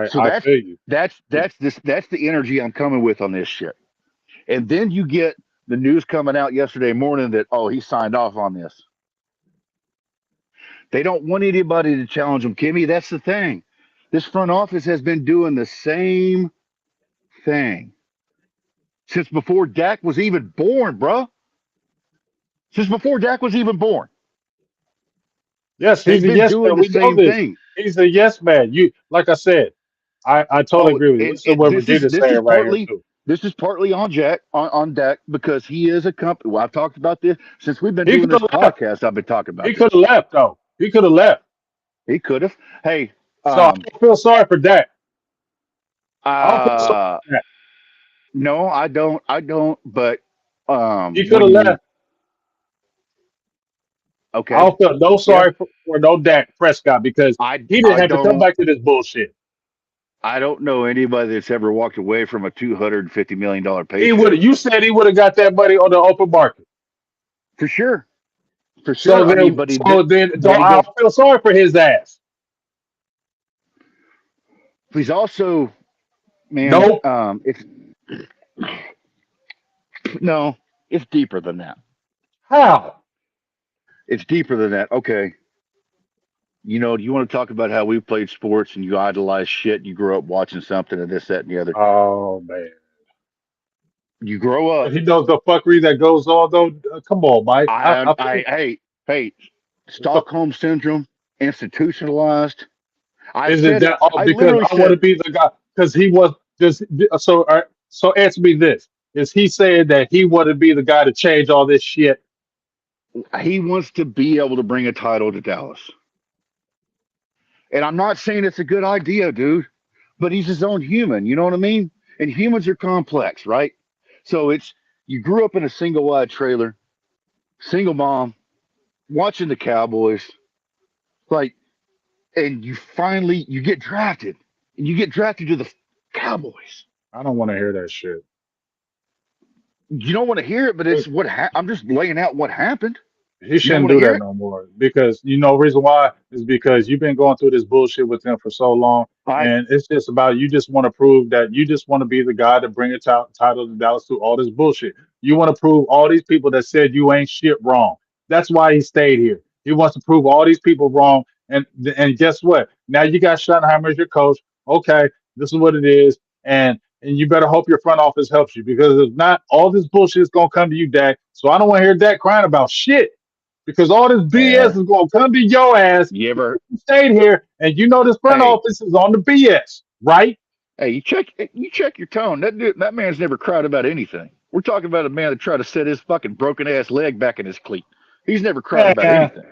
[SPEAKER 2] So
[SPEAKER 1] I feel you.
[SPEAKER 2] that's the energy I'm coming with on this shit. And then you get the news coming out yesterday morning that he signed off on this. They don't want anybody to challenge them, Kimmy. That's the thing. This front office has been doing the same thing since before Dak was even born, bro. Since before Dak was even born,
[SPEAKER 1] Yes, he's
[SPEAKER 2] they've
[SPEAKER 1] a
[SPEAKER 2] been
[SPEAKER 1] yes
[SPEAKER 2] doing
[SPEAKER 1] man.
[SPEAKER 2] the
[SPEAKER 1] We know
[SPEAKER 2] same
[SPEAKER 1] this.
[SPEAKER 2] thing.
[SPEAKER 1] He's a yes man. You like I said, I totally
[SPEAKER 2] Oh,
[SPEAKER 1] agree with you. This is what
[SPEAKER 2] this
[SPEAKER 1] Vegeta's
[SPEAKER 2] is
[SPEAKER 1] saying right here too.
[SPEAKER 2] This is partly on on Dak because he is a company. Well, I've talked about this since we've been
[SPEAKER 1] He
[SPEAKER 2] doing
[SPEAKER 1] could
[SPEAKER 2] this
[SPEAKER 1] have left.
[SPEAKER 2] podcast. I've been talking
[SPEAKER 1] He
[SPEAKER 2] about
[SPEAKER 1] could
[SPEAKER 2] this.
[SPEAKER 1] have left though. He could have left.
[SPEAKER 2] He could have. Hey,
[SPEAKER 1] So I
[SPEAKER 2] um,
[SPEAKER 1] don't feel sorry for Dak. I don't feel sorry
[SPEAKER 2] uh,
[SPEAKER 1] for Dak.
[SPEAKER 2] no, I don't. I don't. But
[SPEAKER 1] He could
[SPEAKER 2] when
[SPEAKER 1] have
[SPEAKER 2] you
[SPEAKER 1] left. I
[SPEAKER 2] okay,
[SPEAKER 1] don't feel no
[SPEAKER 2] yeah,
[SPEAKER 1] sorry for no Dak Prescott because he didn't
[SPEAKER 2] I
[SPEAKER 1] have to come
[SPEAKER 2] don't.
[SPEAKER 1] back to this bullshit.
[SPEAKER 2] I don't know anybody that's ever walked away from a $250 million
[SPEAKER 1] He would.
[SPEAKER 2] paycheck
[SPEAKER 1] You said he would have got that money on the open market.
[SPEAKER 2] for sure, for
[SPEAKER 1] So
[SPEAKER 2] sure. I mean,
[SPEAKER 1] then,
[SPEAKER 2] but he did.
[SPEAKER 1] so then,
[SPEAKER 2] But
[SPEAKER 1] don't
[SPEAKER 2] he
[SPEAKER 1] I
[SPEAKER 2] goes.
[SPEAKER 1] don't feel sorry for his ass.
[SPEAKER 2] He's also man.
[SPEAKER 1] Nope.
[SPEAKER 2] It's no. It's deeper than that.
[SPEAKER 1] How?
[SPEAKER 2] It's deeper than that. Okay. Do you want to talk about how we played sports and you idolize shit and you grow up watching something and this, that, and the other?
[SPEAKER 1] Oh man.
[SPEAKER 2] You grow
[SPEAKER 1] But
[SPEAKER 2] up.
[SPEAKER 1] he knows the fuckery that goes on though. Come on, Mike. I feel
[SPEAKER 2] Hey,
[SPEAKER 1] what the
[SPEAKER 2] Stockholm syndrome, institutionalized. I've
[SPEAKER 1] is it
[SPEAKER 2] said it.
[SPEAKER 1] that all
[SPEAKER 2] I
[SPEAKER 1] because
[SPEAKER 2] literally
[SPEAKER 1] I want
[SPEAKER 2] said
[SPEAKER 1] to be the guy because he was just so so answer me this. Is he saying that he wanted to be the guy to change all this shit?
[SPEAKER 2] he wants to be able to bring a title to Dallas. And I'm not saying it's a good idea, dude, but he's his own human. You know what I mean? And humans are complex, right? So you grew up in a single wide trailer, single mom, watching the Cowboys, like, and you get drafted, and you get drafted to the Cowboys.
[SPEAKER 1] I don't want to hear that shit.
[SPEAKER 2] You don't want to hear it, but it's I'm just laying out what happened.
[SPEAKER 1] He
[SPEAKER 2] You don't
[SPEAKER 1] shouldn't
[SPEAKER 2] want to
[SPEAKER 1] do
[SPEAKER 2] hear
[SPEAKER 1] that
[SPEAKER 2] it?
[SPEAKER 1] no more because you know reason why is because you've been going through this bullshit with him for so long,
[SPEAKER 2] I
[SPEAKER 1] and it's just about you just want to prove that you just want to be the guy to bring a title to Dallas through all this bullshit. You want to prove all these people that said you ain't shit wrong. That's why he stayed here. He wants to prove all these people wrong, and guess what? Now you got Schottenheimer as your coach. Okay, this is what it is, and you better hope your front office helps you because if not, all this bullshit is gonna come to you, Dak. So I don't want to hear Dak crying about shit because all this BS
[SPEAKER 2] yeah.
[SPEAKER 1] is going to come to your ass.
[SPEAKER 2] You ever?
[SPEAKER 1] You stayed here, and you know this front
[SPEAKER 2] Hey,
[SPEAKER 1] office is on the BS, right?
[SPEAKER 2] hey, you check your tone. That man's never cried about anything. We're talking about a man that tried to set his fucking broken ass leg back in his cleat. He's never cried about
[SPEAKER 1] Man,
[SPEAKER 2] anything.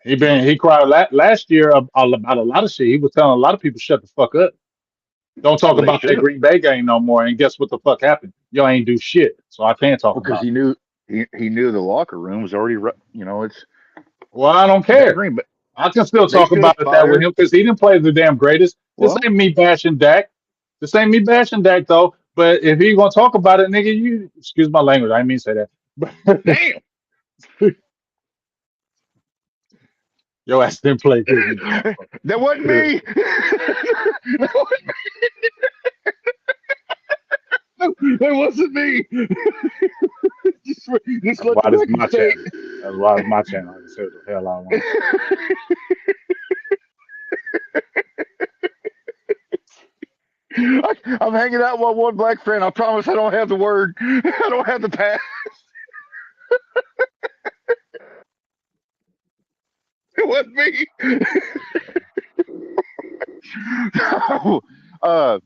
[SPEAKER 1] he cried last year about a lot of shit. He was telling a lot of people shut the fuck up. Don't talk
[SPEAKER 2] Well, they
[SPEAKER 1] about
[SPEAKER 2] should
[SPEAKER 1] that
[SPEAKER 2] have
[SPEAKER 1] Green Bay game no more. And guess what the fuck happened? Y'all ain't do shit, so I can't talk
[SPEAKER 2] because
[SPEAKER 1] about
[SPEAKER 2] he
[SPEAKER 1] it.
[SPEAKER 2] knew he knew the locker room was already. It's
[SPEAKER 1] Well, I don't
[SPEAKER 2] that
[SPEAKER 1] care.
[SPEAKER 2] Green, but
[SPEAKER 1] I can still
[SPEAKER 2] they
[SPEAKER 1] talk
[SPEAKER 2] should have
[SPEAKER 1] about it that with
[SPEAKER 2] fired.
[SPEAKER 1] him because he didn't play the damn greatest. This
[SPEAKER 2] Well,
[SPEAKER 1] ain't me bashing Dak. This ain't me bashing Dak though. But if he gonna talk about it, nigga, you excuse my language. I didn't mean to say that.
[SPEAKER 2] damn,
[SPEAKER 1] Your ass didn't play good, you motherfucker.
[SPEAKER 2] that wasn't me. That wasn't me. just, just
[SPEAKER 1] That's
[SPEAKER 2] let
[SPEAKER 1] why
[SPEAKER 2] the
[SPEAKER 1] this is
[SPEAKER 2] record
[SPEAKER 1] my
[SPEAKER 2] state.
[SPEAKER 1] channel. That's why it's my channel. I can say what the hell I want.
[SPEAKER 2] I'm hanging out with one black friend. I promise I don't have the word. I don't have the pass. It wasn't me. uh,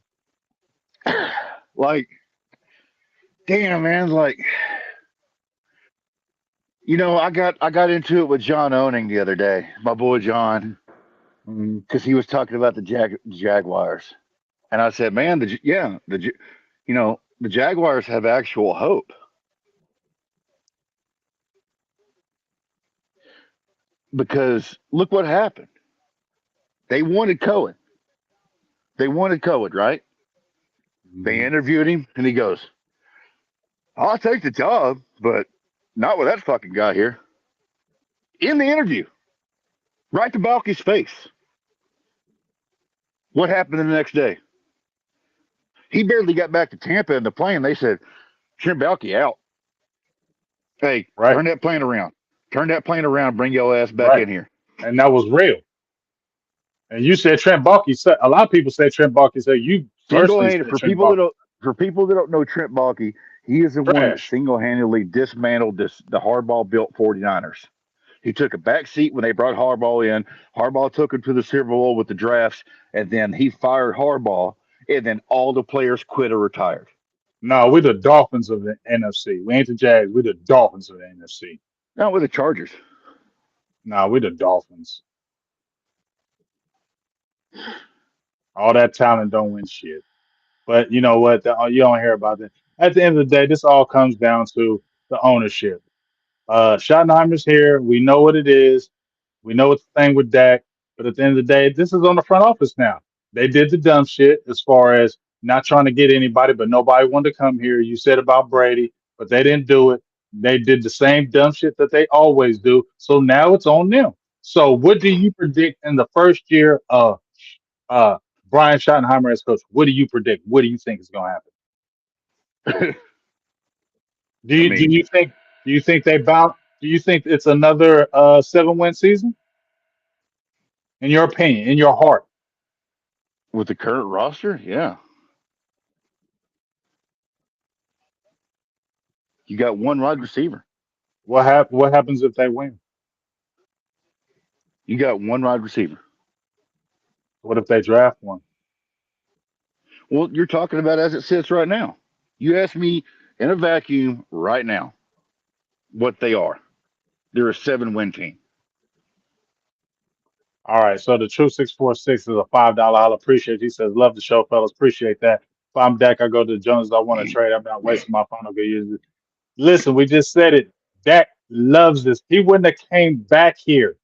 [SPEAKER 2] like, damn, man. Like, I got into it with John Owning the other day. My boy John,
[SPEAKER 1] Mm,
[SPEAKER 2] because he was talking about the Jaguars, and I said, man, the Jaguars have actual hope because look what happened. They wanted Cohen. They wanted Cohen, right? They
[SPEAKER 1] mhm.
[SPEAKER 2] interviewed him, and he goes, "I'll take the job, but not with that fucking guy here." In the interview, right to Balky's face. What happened the next day? He barely got back to Tampa in the plane. They said, "Trent Balky out. Hey,
[SPEAKER 1] Right,
[SPEAKER 2] turn that plane around. Turn that plane around. Bring your ass back
[SPEAKER 1] right.
[SPEAKER 2] in here."
[SPEAKER 1] And that was real. And you said Trent Baalke said a lot of people say Trent Baalke said you
[SPEAKER 2] Single
[SPEAKER 1] personally
[SPEAKER 2] handed
[SPEAKER 1] said Trent Baalke
[SPEAKER 2] for people that don't know Trent Balky, he is the one that
[SPEAKER 1] trash.
[SPEAKER 2] single handedly dismantled the hardball built 49ers. He took a back seat when they brought Harbaugh in. Harbaugh took him to the Super Bowl with the drafts, and then he fired Harbaugh and then all the players quit or retired.
[SPEAKER 1] No, we're the Dolphins of the NFC. We ain't the Jags. We're the Dolphins of the NFC.
[SPEAKER 2] Not with the Chargers.
[SPEAKER 1] No, we're the Dolphins. All that talent don't win shit. But you know what? You don't hear about that. At the end of the day, this all comes down to the ownership. Schottenheimer's here. We know what it is. We know what's the thing with Dak. But at the end of the day, this is on the front office now. They did the dumb shit as far as not trying to get anybody, but nobody wanted to come here. You said about Brady, but they didn't do it. They did the same dumb shit that they always do. So now it's on them. So what do you predict in the first year of uh, Brian Schottenheimer as coach? What do you predict? What do you think is going to happen? Do
[SPEAKER 2] I
[SPEAKER 1] you do
[SPEAKER 2] mean,
[SPEAKER 1] you think do you think they bounce? Do you think it's another 7-win season? In your opinion, in your heart,
[SPEAKER 2] with the current roster, yeah. You got one wide receiver.
[SPEAKER 1] what happens if they win?
[SPEAKER 2] You got one wide receiver.
[SPEAKER 1] What if they draft one?
[SPEAKER 2] Well, you're talking about as it sits right now. You ask me in a vacuum right now what they are. They're a 7-win team.
[SPEAKER 1] All right. So the True 646 is a $5. I'll appreciate. He says, "Love the show, fellas. Appreciate that. If I'm Dak, I go to the Jones. I want to trade. I'm not wasting my final good years." Listen, we just said it. Dak loves this. He wouldn't have came back here.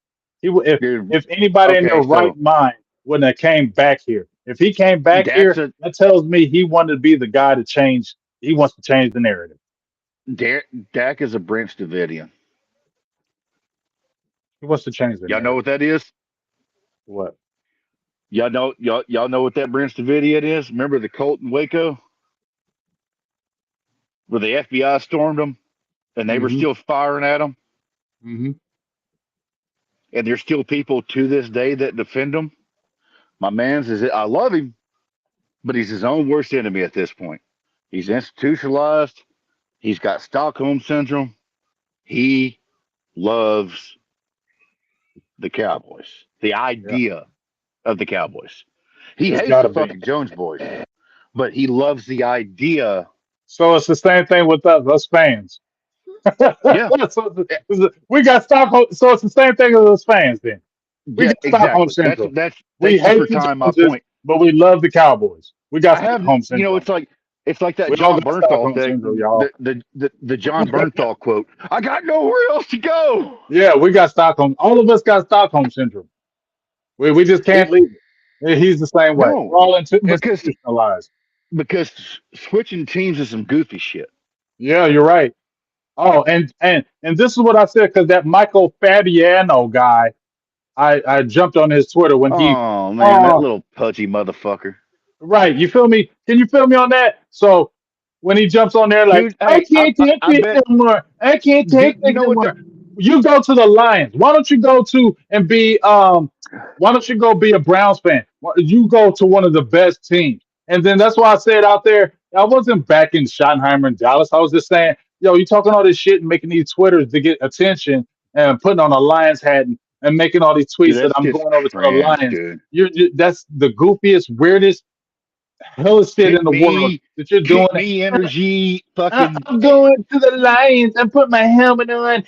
[SPEAKER 2] Dude,
[SPEAKER 1] If anybody in their
[SPEAKER 2] okay,
[SPEAKER 1] right
[SPEAKER 2] so
[SPEAKER 1] mind wouldn't have came back here. If he came back
[SPEAKER 2] Dak's
[SPEAKER 1] here,
[SPEAKER 2] a
[SPEAKER 1] that tells me he wanted to be the guy to change. He wants to change the narrative.
[SPEAKER 2] Dak is a Branch Davidian.
[SPEAKER 1] He wants to change the
[SPEAKER 2] Y'all know
[SPEAKER 1] narrative.
[SPEAKER 2] what that is?
[SPEAKER 1] What?
[SPEAKER 2] Y'all know what that Branch Davidian is? Remember the Colt in Waco where the FBI stormed them and they were
[SPEAKER 1] Mm-hmm.
[SPEAKER 2] still firing at them,
[SPEAKER 1] Mm-hmm.
[SPEAKER 2] and there's still people to this day that defend them. My man's is I love him, but he's his own worst enemy at this point. He's institutionalized. He's got Stockholm syndrome. He loves the Cowboys, the
[SPEAKER 1] Yeah.
[SPEAKER 2] idea of the Cowboys. He
[SPEAKER 1] It's
[SPEAKER 2] hates
[SPEAKER 1] got
[SPEAKER 2] the
[SPEAKER 1] to be.
[SPEAKER 2] fucking Jones boys, but he loves the idea.
[SPEAKER 1] So it's the same thing with us fans.
[SPEAKER 2] Yeah,
[SPEAKER 1] We got Stockholm. So it's the same thing as us fans. Then we
[SPEAKER 2] yeah,
[SPEAKER 1] got Stockholm
[SPEAKER 2] exactly. That's
[SPEAKER 1] syndrome.
[SPEAKER 2] that's
[SPEAKER 1] We
[SPEAKER 2] thank you for
[SPEAKER 1] hate the
[SPEAKER 2] tying my
[SPEAKER 1] Joneses,
[SPEAKER 2] point.
[SPEAKER 1] but we love the Cowboys. We got
[SPEAKER 2] I have,
[SPEAKER 1] Stockholm
[SPEAKER 2] you know,
[SPEAKER 1] syndrome.
[SPEAKER 2] it's like that
[SPEAKER 1] We all
[SPEAKER 2] John
[SPEAKER 1] got
[SPEAKER 2] Bernthal
[SPEAKER 1] Stockholm
[SPEAKER 2] thing,
[SPEAKER 1] syndrome, y'all.
[SPEAKER 2] the John Bernthal quote. I got nowhere else to go.
[SPEAKER 1] Yeah, we got Stockholm. All of us got Stockholm syndrome. We just can't
[SPEAKER 2] It
[SPEAKER 1] leave it. He's the same way.
[SPEAKER 2] no,
[SPEAKER 1] We're all
[SPEAKER 2] because
[SPEAKER 1] institutionalized.
[SPEAKER 2] switching teams is some goofy shit.
[SPEAKER 1] Yeah, you're right. Oh, and this is what I said because that Michael Fabiano guy, I jumped on his Twitter when he,
[SPEAKER 2] Oh man, that
[SPEAKER 1] oh,
[SPEAKER 2] little pudgy motherfucker,
[SPEAKER 1] right, you feel me? Can you feel me on that? So when he jumps on there like,
[SPEAKER 2] dude.
[SPEAKER 1] I
[SPEAKER 2] Hey,
[SPEAKER 1] can't take
[SPEAKER 2] I
[SPEAKER 1] this
[SPEAKER 2] bet,
[SPEAKER 1] no more. I can't
[SPEAKER 2] dude.
[SPEAKER 1] take
[SPEAKER 2] You
[SPEAKER 1] this
[SPEAKER 2] know
[SPEAKER 1] no
[SPEAKER 2] what the
[SPEAKER 1] more. You go to the Lions. Why don't you go to and be why don't you go be a Browns fan? You go to one of the best teams. And then that's why I said out there, I wasn't backing Schottenheimer in Dallas. I was just saying, yo, you talking all this shit and making these Twitters to get attention and putting on a Lions hat and making all these
[SPEAKER 2] dude?
[SPEAKER 1] tweets that
[SPEAKER 2] That's
[SPEAKER 1] I'm
[SPEAKER 2] just
[SPEAKER 1] going over to the
[SPEAKER 2] cringe,
[SPEAKER 1] Lions.
[SPEAKER 2] dude.
[SPEAKER 1] That's the goofiest, weirdest, hellest shit in
[SPEAKER 2] Pick
[SPEAKER 1] the world
[SPEAKER 2] me,
[SPEAKER 1] that you're doing.
[SPEAKER 2] kick me, energy, fucking
[SPEAKER 1] I'm going to the Lions and put my helmet on.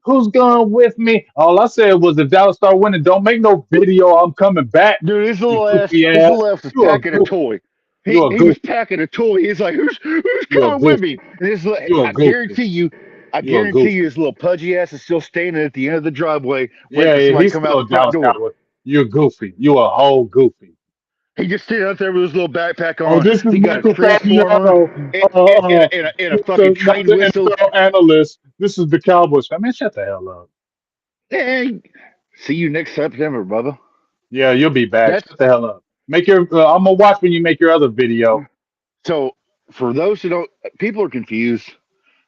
[SPEAKER 1] Who's going with me? All I said was if Dallas start winning, don't make no video. I'm coming back.
[SPEAKER 2] dude.
[SPEAKER 1] You goofy
[SPEAKER 2] His
[SPEAKER 1] ass.
[SPEAKER 2] little ass was
[SPEAKER 1] You a
[SPEAKER 2] packing a
[SPEAKER 1] goofy.
[SPEAKER 2] toy.
[SPEAKER 1] You a
[SPEAKER 2] He was
[SPEAKER 1] goofy.
[SPEAKER 2] packing a toy. He's like, who's
[SPEAKER 1] You a
[SPEAKER 2] coming with
[SPEAKER 1] goofy.
[SPEAKER 2] me? And
[SPEAKER 1] You a goofy.
[SPEAKER 2] I
[SPEAKER 1] You a
[SPEAKER 2] guarantee you,
[SPEAKER 1] goofy.
[SPEAKER 2] his little pudgy ass is still standing at the end of the driveway, waiting
[SPEAKER 1] Yeah,
[SPEAKER 2] for
[SPEAKER 1] yeah,
[SPEAKER 2] somebody to
[SPEAKER 1] he's
[SPEAKER 2] come out
[SPEAKER 1] still
[SPEAKER 2] the
[SPEAKER 1] a
[SPEAKER 2] front
[SPEAKER 1] Dallas
[SPEAKER 2] door.
[SPEAKER 1] Cowboy. You're goofy. You a whole goofy.
[SPEAKER 2] He just sitting out there with his little backpack
[SPEAKER 1] Oh,
[SPEAKER 2] on.
[SPEAKER 1] this is
[SPEAKER 2] He got a
[SPEAKER 1] Michael
[SPEAKER 2] transformer
[SPEAKER 1] Fabiano,
[SPEAKER 2] and a fucking
[SPEAKER 1] not
[SPEAKER 2] train
[SPEAKER 1] the
[SPEAKER 2] whistle.
[SPEAKER 1] NFL analyst. This is the Cowboys fan. Man, shut the hell up.
[SPEAKER 2] Hey, see you next September, brother.
[SPEAKER 1] Yeah, you'll be back.
[SPEAKER 2] That's
[SPEAKER 1] Shut the hell up. Make your. I'm gonna watch when you make your other video.
[SPEAKER 2] so. For those who don't, people are confused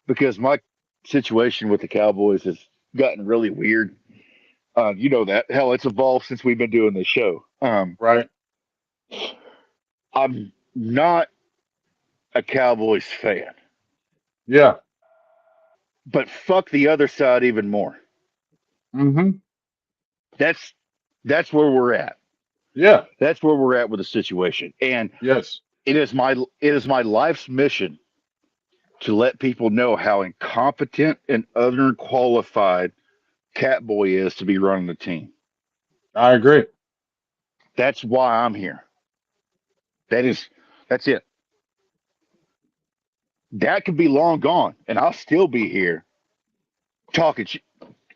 [SPEAKER 2] because my situation with the Cowboys has gotten really weird. You know that. Hell, it's evolved since we've been doing this show.
[SPEAKER 1] Right?
[SPEAKER 2] I'm not a Cowboys fan,
[SPEAKER 1] Yeah.
[SPEAKER 2] but fuck the other side even more.
[SPEAKER 1] Mm-hmm.
[SPEAKER 2] That's that's where we're at.
[SPEAKER 1] Yeah.
[SPEAKER 2] That's where we're at with the situation. And
[SPEAKER 1] Yes.
[SPEAKER 2] it is my life's mission to let people know how incompetent and underqualified Catboy is to be running the team.
[SPEAKER 1] I agree.
[SPEAKER 2] That's why I'm here. That is that's it. That could be long gone, and I'll still be here talking.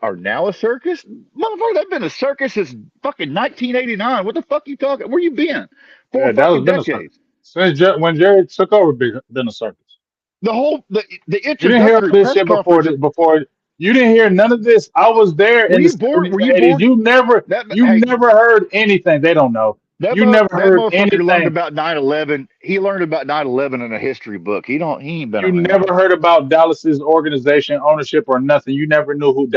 [SPEAKER 2] Are now a circus, motherfucker? They've been a circus since fucking 1989. What the fuck you talking? Where you been? Four
[SPEAKER 1] Yeah, that was
[SPEAKER 2] fucking
[SPEAKER 1] been a circus.
[SPEAKER 2] decades.
[SPEAKER 1] Since when Jerry took over, been a circus.
[SPEAKER 2] The
[SPEAKER 1] You didn't hear all
[SPEAKER 2] introductory
[SPEAKER 1] this
[SPEAKER 2] press
[SPEAKER 1] shit before.
[SPEAKER 2] conference.
[SPEAKER 1] Before you didn't hear none of this. I was there
[SPEAKER 2] Were
[SPEAKER 1] in the
[SPEAKER 2] you born?
[SPEAKER 1] '70s
[SPEAKER 2] Were
[SPEAKER 1] and
[SPEAKER 2] you
[SPEAKER 1] '80s.
[SPEAKER 2] born?
[SPEAKER 1] You never,
[SPEAKER 2] That
[SPEAKER 1] you
[SPEAKER 2] hey,
[SPEAKER 1] never heard anything. They don't know. You never
[SPEAKER 2] that
[SPEAKER 1] heard
[SPEAKER 2] motherfucker learned
[SPEAKER 1] anything.
[SPEAKER 2] about 9/11. He learned about 9/11 in a history book. He ain't been
[SPEAKER 1] You
[SPEAKER 2] around.
[SPEAKER 1] never heard about Dallas's organization, ownership, or nothing. You never knew who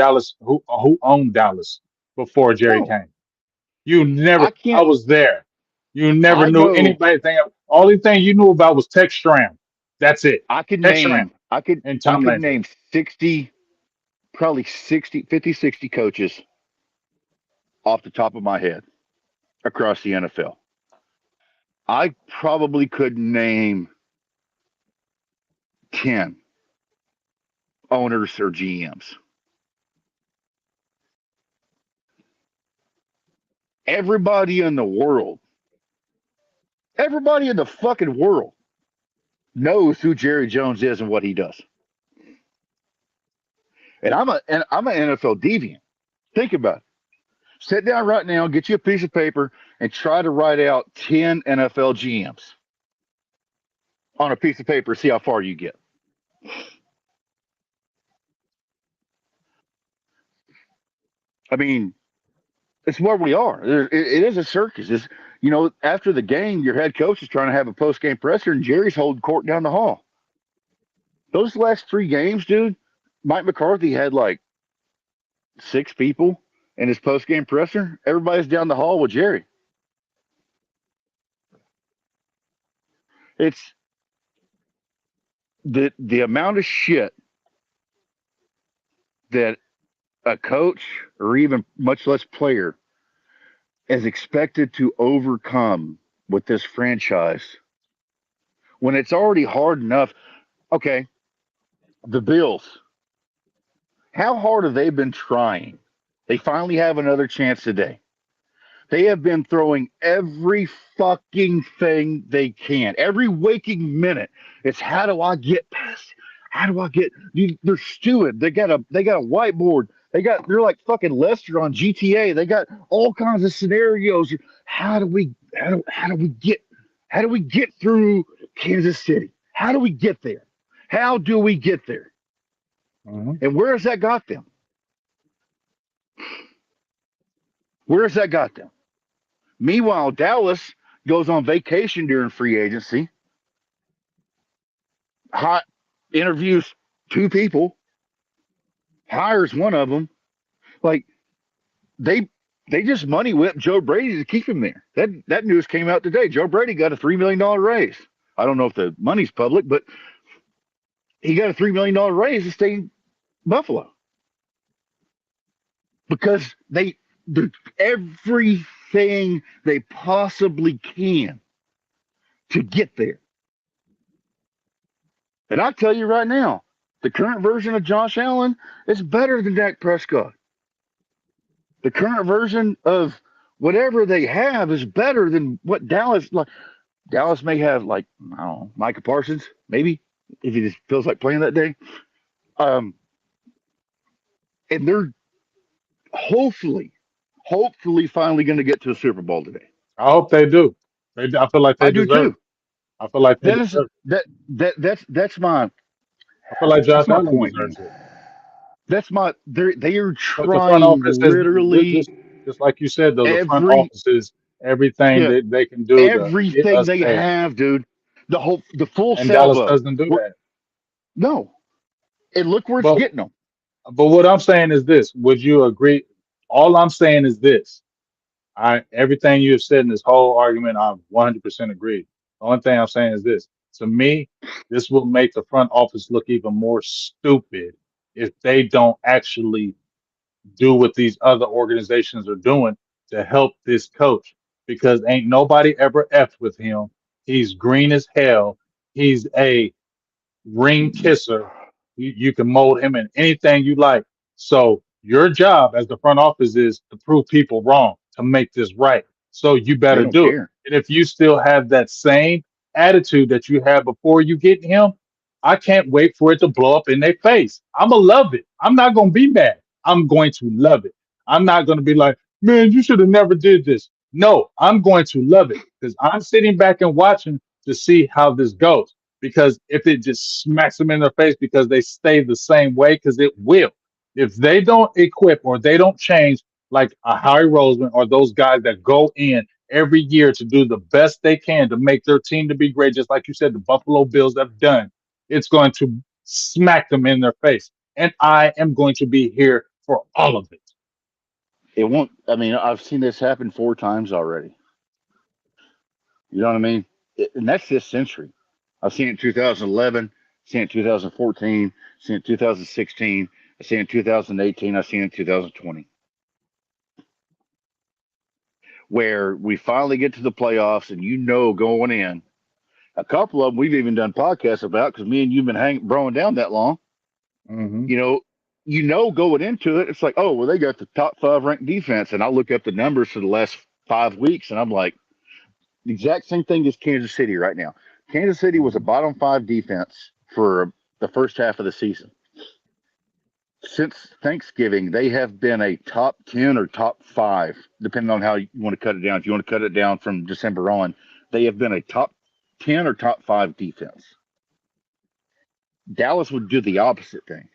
[SPEAKER 1] owned Dallas before Jerry
[SPEAKER 2] No,
[SPEAKER 1] came. You
[SPEAKER 2] I
[SPEAKER 1] never. I
[SPEAKER 2] can't.
[SPEAKER 1] was there. You never
[SPEAKER 2] I
[SPEAKER 1] knew
[SPEAKER 2] know.
[SPEAKER 1] anything. Only thing you knew about was Tex Stram. That's it.
[SPEAKER 2] I could
[SPEAKER 1] Tex Stram
[SPEAKER 2] name. I could.
[SPEAKER 1] and
[SPEAKER 2] I
[SPEAKER 1] Tom
[SPEAKER 2] could
[SPEAKER 1] Landry.
[SPEAKER 2] name 60, probably 60, 50, 60 coaches off the top of my head across the NFL. I probably could name 10 owners or GMs. Everybody in the world, everybody in the fucking world knows who Jerry Jones is and what he does. And I'm an NFL deviant. Think about it. Sit down right now, get you a piece of paper, and try to write out 10 NFL GMs on a piece of paper. See how far you get. I mean, it's where we are. It is a circus. After the game, your head coach is trying to have a post game presser, and Jerry's holding court down the hall. Those last three games, dude, Mike McCarthy had like six people in his post game presser. Everybody's down the hall with Jerry. It's the amount of shit that a coach or even much less player is expected to overcome with this franchise when it's already hard enough. Okay, the Bills. How hard have they been trying? They finally have another chance today. They have been throwing every fucking thing they can, every waking minute. It's how do I get past? How do I get? They're stewing. They got a whiteboard. They're like fucking Lester on GTA. They got all kinds of scenarios. How do we get through Kansas City? How do we get there? How do we get there?
[SPEAKER 1] Mhm.
[SPEAKER 2] And where has that got them? Where has that got them? Meanwhile, Dallas goes on vacation during free agency, hot interviews two people, hires one of them. Like they they just money whipped Joe Brady to keep him there. That news came out today. Joe Brady got a $3 million raise. I don't know if the money's public, but he got a $3 million raise to stay in Buffalo because they do everything they possibly can to get there. And I tell you right now, the current version of Josh Allen is better than Dak Prescott. The current version of whatever they have is better than what Dallas like. Dallas may have like I don't know Micah Parsons maybe if he just feels like playing that day. Um, and they're hopefully, hopefully finally going to get to a Super Bowl today.
[SPEAKER 1] I hope they do. I feel like they
[SPEAKER 2] I do
[SPEAKER 1] deserve
[SPEAKER 2] too.
[SPEAKER 1] it. I feel like they
[SPEAKER 2] That is
[SPEAKER 1] deserve it.
[SPEAKER 2] that's my
[SPEAKER 1] I feel like
[SPEAKER 2] that's
[SPEAKER 1] Josh
[SPEAKER 2] my
[SPEAKER 1] Allen
[SPEAKER 2] point, man.
[SPEAKER 1] deserves it.
[SPEAKER 2] They are
[SPEAKER 1] But the front
[SPEAKER 2] trying
[SPEAKER 1] office is
[SPEAKER 2] literally
[SPEAKER 1] just like you said though. The front
[SPEAKER 2] every
[SPEAKER 1] office is everything
[SPEAKER 2] yeah
[SPEAKER 1] that they can do to get
[SPEAKER 2] everything
[SPEAKER 1] us
[SPEAKER 2] they
[SPEAKER 1] there,
[SPEAKER 2] have, dude. The full
[SPEAKER 1] and Dallas
[SPEAKER 2] salvo.
[SPEAKER 1] doesn't do
[SPEAKER 2] We're,
[SPEAKER 1] that.
[SPEAKER 2] no, and look where it's
[SPEAKER 1] But
[SPEAKER 2] getting them.
[SPEAKER 1] what I'm saying is this: would you agree? All I'm saying is this: I everything you have said in this whole argument, I 100% agree. The only thing I'm saying is this: to me, this will make the front office look even more stupid if they don't actually do what these other organizations are doing to help this coach. because ain't nobody ever effed with him. He's green as hell. He's a ring kisser. You can mold him in anything you like. So your job as the front office is to prove people wrong, to make this right. So you
[SPEAKER 2] They
[SPEAKER 1] better
[SPEAKER 2] don't
[SPEAKER 1] do it.
[SPEAKER 2] care.
[SPEAKER 1] And if you still have that same attitude that you had before you get him, I can't wait for it to blow up in their face. I'm gonna love it. I'm not gonna be mad. I'm going to love it. I'm not gonna be like, man, you should have never did this. No, I'm going to love it because I'm sitting back and watching to see how this goes, because if it just smacks them in their face because they stay the same way, because it will. If they don't equip or they don't change, like a Harry Roseman or those guys that go in every year to do the best they can to make their team to be great, just like you said, the Buffalo Bills have done, it's going to smack them in their face. And I am going to be here for all of it.
[SPEAKER 2] It won't. I mean, I've seen this happen 4 times already. You know what I mean? And that's this century. I've seen it in 2011, seen it in 2014, seen it in 2016, I've seen it in 2018, I've seen it in 2020, where we finally get to the playoffs and going in. A couple of them we've even done podcasts about because me and you've been broing down that long.
[SPEAKER 1] Hmm.
[SPEAKER 2] You know, going into it, it's like, oh, well, they got the top 5 ranked defense. And I look up the numbers for the last 5 weeks and I'm like, the exact same thing as Kansas City right now. Kansas City was a
[SPEAKER 1] Hmm.
[SPEAKER 2] bottom 5 defense for the first half of the season. Since Thanksgiving, they have been a top 10 or top 5, depending on how you want to cut it down. If you want to cut it down from December on, they have been a top 10 or top 5 defense. Dallas would do the opposite thing.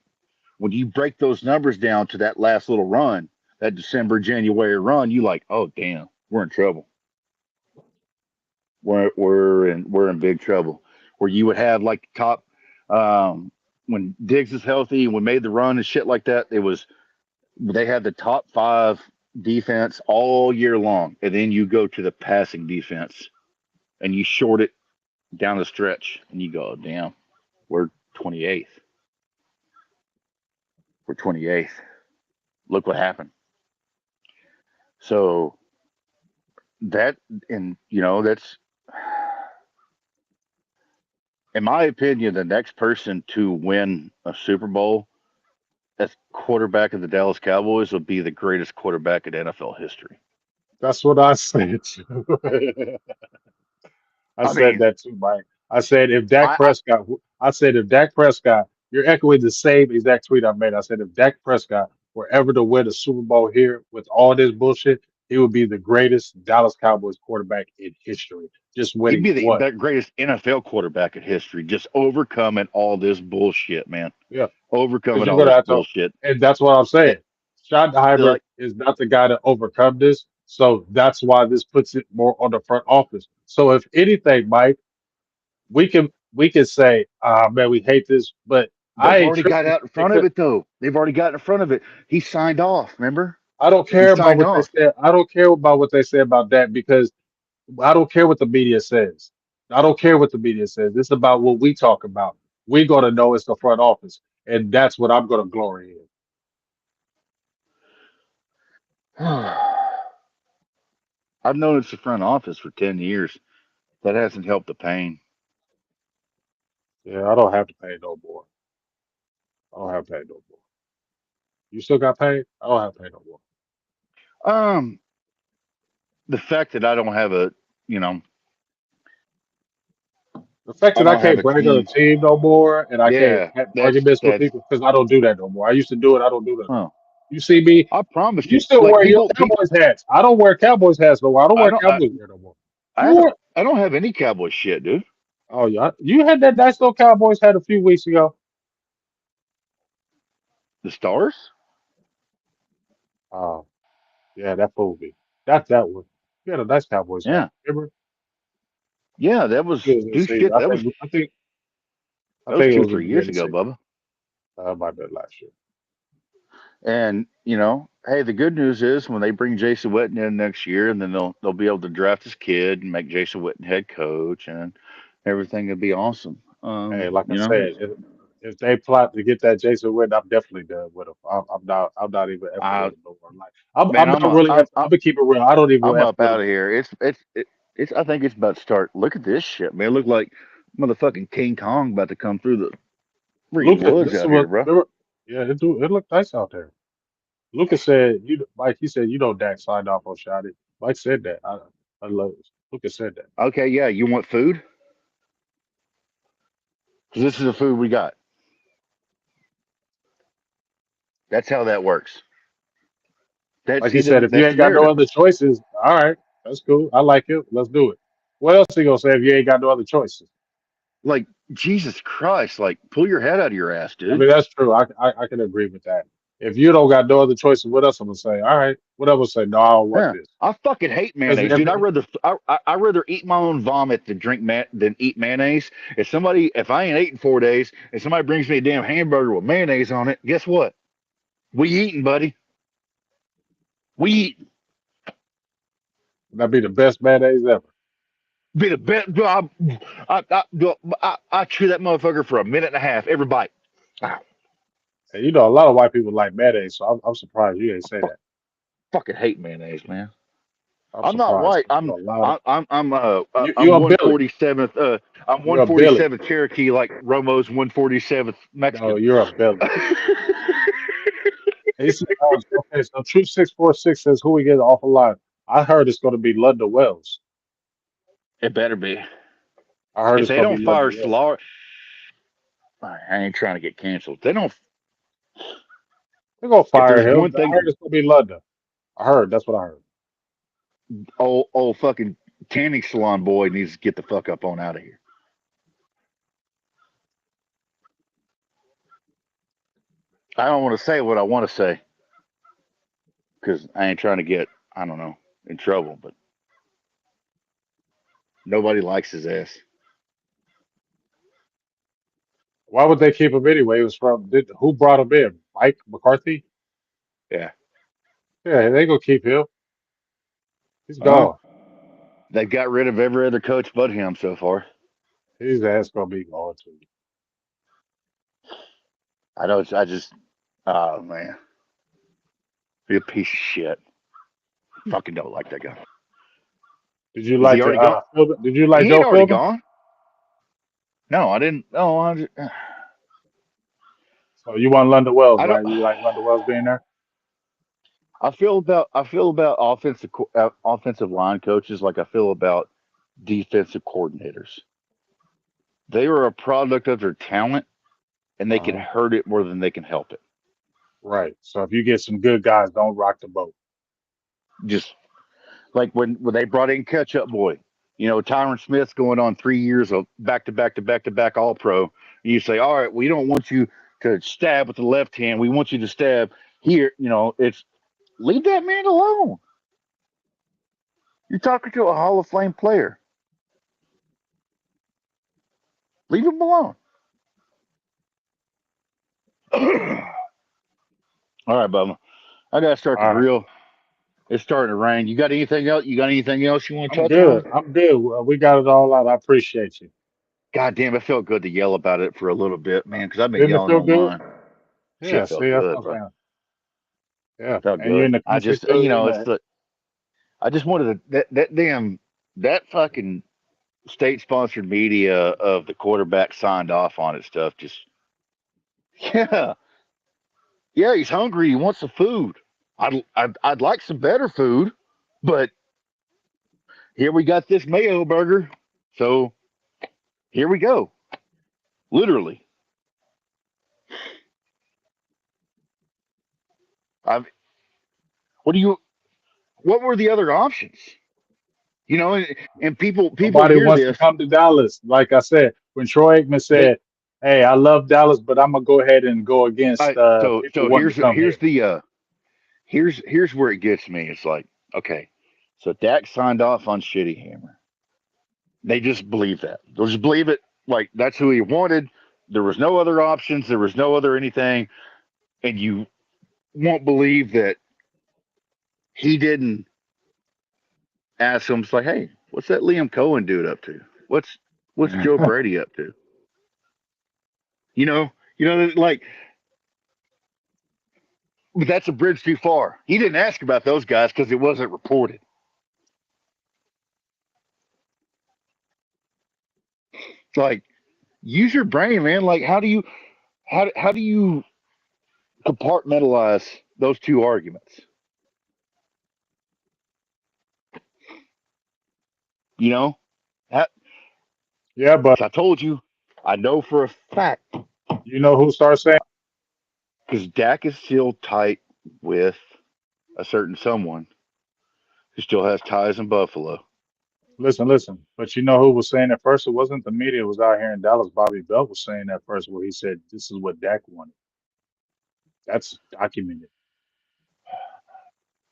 [SPEAKER 2] When you break those numbers down to that last little run, that December, January run, you like, oh, damn, we're in trouble. We're in big trouble. Where you would have like top when Diggs is healthy and we made the run and shit like that, they had the top 5 defense all year long, and then you go to the passing defense and you short it down the stretch, and you go, damn, we're 28th. We're 28th. Look what happened. So that, and that's, in my opinion, the next person to win a Super Bowl as quarterback of the Dallas Cowboys will be the greatest quarterback in NFL history.
[SPEAKER 1] That's what I said. I
[SPEAKER 2] I
[SPEAKER 1] said
[SPEAKER 2] mean,
[SPEAKER 1] that too, Mike. I said if Dak
[SPEAKER 2] I
[SPEAKER 1] Prescott, I said if Dak Prescott, you're echoing the same exact tweet I made. I said if Dak Prescott were ever to win a Super Bowl here with all this bullshit, he would be the greatest Dallas Cowboys quarterback in history. Just
[SPEAKER 2] he'd
[SPEAKER 1] winning
[SPEAKER 2] be
[SPEAKER 1] what?
[SPEAKER 2] the greatest NFL quarterback in history, just overcoming all this bullshit, man.
[SPEAKER 1] Yeah, because
[SPEAKER 2] Overcoming
[SPEAKER 1] you're
[SPEAKER 2] all
[SPEAKER 1] gonna
[SPEAKER 2] this
[SPEAKER 1] have to,
[SPEAKER 2] bullshit.
[SPEAKER 1] and that's what I'm
[SPEAKER 2] It,
[SPEAKER 1] saying. Schottenheimer
[SPEAKER 2] like,
[SPEAKER 1] is not the guy to overcome this, so that's why this puts it more on the front office. So if anything, Mike, we can say, ah man, we hate this, but I
[SPEAKER 2] they've
[SPEAKER 1] ain't
[SPEAKER 2] already got
[SPEAKER 1] tripping
[SPEAKER 2] out in front of
[SPEAKER 1] because
[SPEAKER 2] it, though. They've already got in front of it. He signed off. Remember?
[SPEAKER 1] I don't
[SPEAKER 2] He
[SPEAKER 1] care about
[SPEAKER 2] signed
[SPEAKER 1] what they
[SPEAKER 2] off.
[SPEAKER 1] said. I don't care about what they say about that because I don't care what the media says. I don't care what the media says. It's about what we talk about. We're gonna know it's the front office, and that's what I'm gonna glory in.
[SPEAKER 2] I've known it's the front office for 10 years. That hasn't helped the pain.
[SPEAKER 1] Yeah, I don't have to pay no more. I don't have to pay no more. You still got paid? I don't have to pay no more.
[SPEAKER 2] Um, the fact that I don't have you know,
[SPEAKER 1] The fact
[SPEAKER 2] I
[SPEAKER 1] that I
[SPEAKER 2] don't have
[SPEAKER 1] can't
[SPEAKER 2] a
[SPEAKER 1] brag on the
[SPEAKER 2] team.
[SPEAKER 1] team no more and I can't
[SPEAKER 2] Yeah,
[SPEAKER 1] have arguments with people because I don't do that no more. I used to do it. I don't do that no
[SPEAKER 2] oh,
[SPEAKER 1] more. You see me?
[SPEAKER 2] I promise
[SPEAKER 1] You
[SPEAKER 2] you,
[SPEAKER 1] still
[SPEAKER 2] like
[SPEAKER 1] wear your Cowboys hats. I don't wear Cowboys hats no more. I don't
[SPEAKER 2] I
[SPEAKER 1] wear
[SPEAKER 2] don't,
[SPEAKER 1] Cowboys gear no more. You wear?
[SPEAKER 2] I don't have any cowboy shit, dude.
[SPEAKER 1] Oh yeah, you had that nice little Cowboys hat a few weeks ago.
[SPEAKER 2] The stars?
[SPEAKER 1] Oh yeah, that fooled me. That's that one. You had a nice Cowboys hat.
[SPEAKER 2] Yeah,
[SPEAKER 1] Remember?
[SPEAKER 2] yeah, that
[SPEAKER 1] It
[SPEAKER 2] was,
[SPEAKER 1] was this
[SPEAKER 2] dude,
[SPEAKER 1] season.
[SPEAKER 2] shit.
[SPEAKER 1] I think. I think. I
[SPEAKER 2] That was
[SPEAKER 1] think it
[SPEAKER 2] two,
[SPEAKER 1] was the
[SPEAKER 2] 3 years
[SPEAKER 1] beginning of the
[SPEAKER 2] ago,
[SPEAKER 1] season.
[SPEAKER 2] Bubba.
[SPEAKER 1] Might have been last year.
[SPEAKER 2] And hey, the good news is when they bring Jason Witten in next year, and then they'll be able to draft his kid and make Jason Witten head coach, and everything will be awesome.
[SPEAKER 1] Hey, like I said, If they plot to get that Jason Witten, I'm definitely done with him. I'm not even effing
[SPEAKER 2] Uh,
[SPEAKER 1] with him no more. Like, I'm,
[SPEAKER 2] man,
[SPEAKER 1] I'm not really. I'm gonna keep it real. I don't even
[SPEAKER 2] I'm
[SPEAKER 1] F
[SPEAKER 2] up
[SPEAKER 1] with
[SPEAKER 2] out
[SPEAKER 1] him.
[SPEAKER 2] of here. It's. I think it's about to start. Look at this shit, man. Look like motherfucking King Kong about to come through the freaking
[SPEAKER 1] Lucas,
[SPEAKER 2] woods
[SPEAKER 1] this is
[SPEAKER 2] out here,
[SPEAKER 1] what.
[SPEAKER 2] bro.
[SPEAKER 1] Yeah, it looked nice out there. Lucas said, Mike. He said, Dak signed off on Shotty. Mike said that. I love it. Lucas said that.
[SPEAKER 2] Okay, yeah. You want food? Because this is the food we got. That's how that works.
[SPEAKER 1] Like he said, if you
[SPEAKER 2] That's the
[SPEAKER 1] ain't got no
[SPEAKER 2] narrative.
[SPEAKER 1] other choices, all right, that's cool. I like it. Let's do it. What else he gonna say if you ain't got no other choices?
[SPEAKER 2] Like Jesus Christ, like pull your head out of your ass,
[SPEAKER 1] I
[SPEAKER 2] dude.
[SPEAKER 1] mean, that's true. I can agree with that. If you don't got no other choices, what else I'm gonna say? All right, what else I'm gonna say? No, I don't want
[SPEAKER 2] Yeah,
[SPEAKER 1] this.
[SPEAKER 2] I fucking hate
[SPEAKER 1] Because
[SPEAKER 2] mayonnaise, dude. I rather eat my own vomit than eat mayonnaise. If I ain't ate in 4 days and somebody brings me a damn hamburger with mayonnaise on it, guess what? We eating, buddy. We eating.
[SPEAKER 1] that'd be the best mayonnaise ever.
[SPEAKER 2] Be the best. I chew that motherfucker for a minute and a half every bite. I
[SPEAKER 1] And you know, a lot of white people like mayonnaise, so I'm surprised you ain't say
[SPEAKER 2] fuck,
[SPEAKER 1] that.
[SPEAKER 2] fucking hate mayonnaise, man.
[SPEAKER 1] I'm
[SPEAKER 2] I'm not
[SPEAKER 1] surprised
[SPEAKER 2] white.
[SPEAKER 1] because you know a lot of
[SPEAKER 2] I'm
[SPEAKER 1] you a Billy.
[SPEAKER 2] 147th. I'm
[SPEAKER 1] You're a Billy.
[SPEAKER 2] 147th Cherokee, like Romo's 147th
[SPEAKER 1] No,
[SPEAKER 2] Mexican.
[SPEAKER 1] you're a Billy. He said, okay, so True 646 says who we get off a line. I heard it's going to be London Wells.
[SPEAKER 2] It better be.
[SPEAKER 1] I heard
[SPEAKER 2] If
[SPEAKER 1] it's
[SPEAKER 2] they
[SPEAKER 1] going to
[SPEAKER 2] don't
[SPEAKER 1] be
[SPEAKER 2] fire
[SPEAKER 1] London Wells.
[SPEAKER 2] Solar, I ain't trying to get canceled. They don't.
[SPEAKER 1] They're going to
[SPEAKER 2] If
[SPEAKER 1] fire
[SPEAKER 2] there's
[SPEAKER 1] him.
[SPEAKER 2] one
[SPEAKER 1] I
[SPEAKER 2] thing,
[SPEAKER 1] heard it's going to be London. I heard. That's what I heard.
[SPEAKER 2] old fucking tanning salon boy needs to get the fuck up on out of here. I don't want to say what I want to say because I ain't trying to get, I don't know, in trouble. But nobody likes his ass.
[SPEAKER 1] Why would they keep him anyway? It was who brought him in? Mike McCarthy?
[SPEAKER 2] Yeah.
[SPEAKER 1] Yeah, they going to keep him. He's
[SPEAKER 2] Well,
[SPEAKER 1] gone.
[SPEAKER 2] they've got rid of every other coach but him so far.
[SPEAKER 1] His ass going to be gone too.
[SPEAKER 2] I know. I just, oh man, be a piece of shit. Fucking don't like that guy.
[SPEAKER 1] Did you
[SPEAKER 2] Is he
[SPEAKER 1] like
[SPEAKER 2] already gone?
[SPEAKER 1] Did you like
[SPEAKER 2] He ain't
[SPEAKER 1] Joe
[SPEAKER 2] already
[SPEAKER 1] Philbin?
[SPEAKER 2] gone. No, I didn't. No, I just,
[SPEAKER 1] So you want London Wells,
[SPEAKER 2] I don't.
[SPEAKER 1] right? You like London Wells being there?
[SPEAKER 2] I feel about offensive line coaches like I feel about defensive coordinators. They are a product of their talent, and they can
[SPEAKER 1] Uh-huh.
[SPEAKER 2] hurt it more than they can help it.
[SPEAKER 1] Right. So if you get some good guys, don't rock the boat.
[SPEAKER 2] Just like when they brought in Catch Up Boy, Tyron Smith's going on 3 years of back to back to back to back All Pro. You say, all right, we don't want you to stab with the left hand. We want you to stab here. It's leave that man alone. You're talking to a Hall of Fame player. Leave him alone. All right, Bubba. I gotta start the
[SPEAKER 1] All right.
[SPEAKER 2] grill. It's starting to rain. You got anything else? You got anything else you want to
[SPEAKER 1] I'm
[SPEAKER 2] touch on?
[SPEAKER 1] good. I'm good. Well, we got it all out. I appreciate you.
[SPEAKER 2] God damn, it felt good to yell about it for a little bit, man, because I've been
[SPEAKER 1] Didn't it
[SPEAKER 2] yelling
[SPEAKER 1] feel good?
[SPEAKER 2] online.
[SPEAKER 1] Yeah,
[SPEAKER 2] Shit
[SPEAKER 1] see,
[SPEAKER 2] felt
[SPEAKER 1] that's
[SPEAKER 2] good,
[SPEAKER 1] what I'm
[SPEAKER 2] bro.
[SPEAKER 1] saying. Yeah.
[SPEAKER 2] Felt
[SPEAKER 1] And you're in
[SPEAKER 2] good.
[SPEAKER 1] the
[SPEAKER 2] I
[SPEAKER 1] country
[SPEAKER 2] just,
[SPEAKER 1] too.
[SPEAKER 2] it's the, I just wanted to, that fucking state sponsored media of the quarterback signed off on it stuff. Just, yeah, yeah, he's hungry. He wants some food. I'd like some better food, but here we got this mayo burger. So here we go. Literally. I've, what do you, what were the other options? And people
[SPEAKER 1] Nobody
[SPEAKER 2] hear
[SPEAKER 1] wants to
[SPEAKER 2] this.
[SPEAKER 1] come to Dallas. Like I said, when Troy Aikman
[SPEAKER 2] They
[SPEAKER 1] said, "Hey, I love Dallas, but I'm gonna go ahead and go against
[SPEAKER 2] so
[SPEAKER 1] people
[SPEAKER 2] so
[SPEAKER 1] wanting to come
[SPEAKER 2] here's
[SPEAKER 1] here."
[SPEAKER 2] the here's where it gets me. It's like, okay, so Dak signed off on Shitty Hammer. They just believe that. They'll just believe it. Like that's who he wanted. There was no other options. There was no other anything, and you won't believe that he didn't ask him. It's like, hey, what's that Liam Cohen dude up to? What's Joe Brady up to? You know, You know, like, but that's a bridge too far. He didn't ask about those guys because it wasn't reported. Like, use your brain, man. Like, how do you compartmentalize those two arguments? You know, that,
[SPEAKER 1] Yeah, but
[SPEAKER 2] I told you, I know for a fact
[SPEAKER 1] you know who starts saying?
[SPEAKER 2] because Dak is still tight with a certain someone who still has ties in Buffalo.
[SPEAKER 1] Listen. But you know who was saying it first? It wasn't the media. It was out here in Dallas. Bobby Belt was saying that first, where he said, "This is what Dak wanted." That's documented.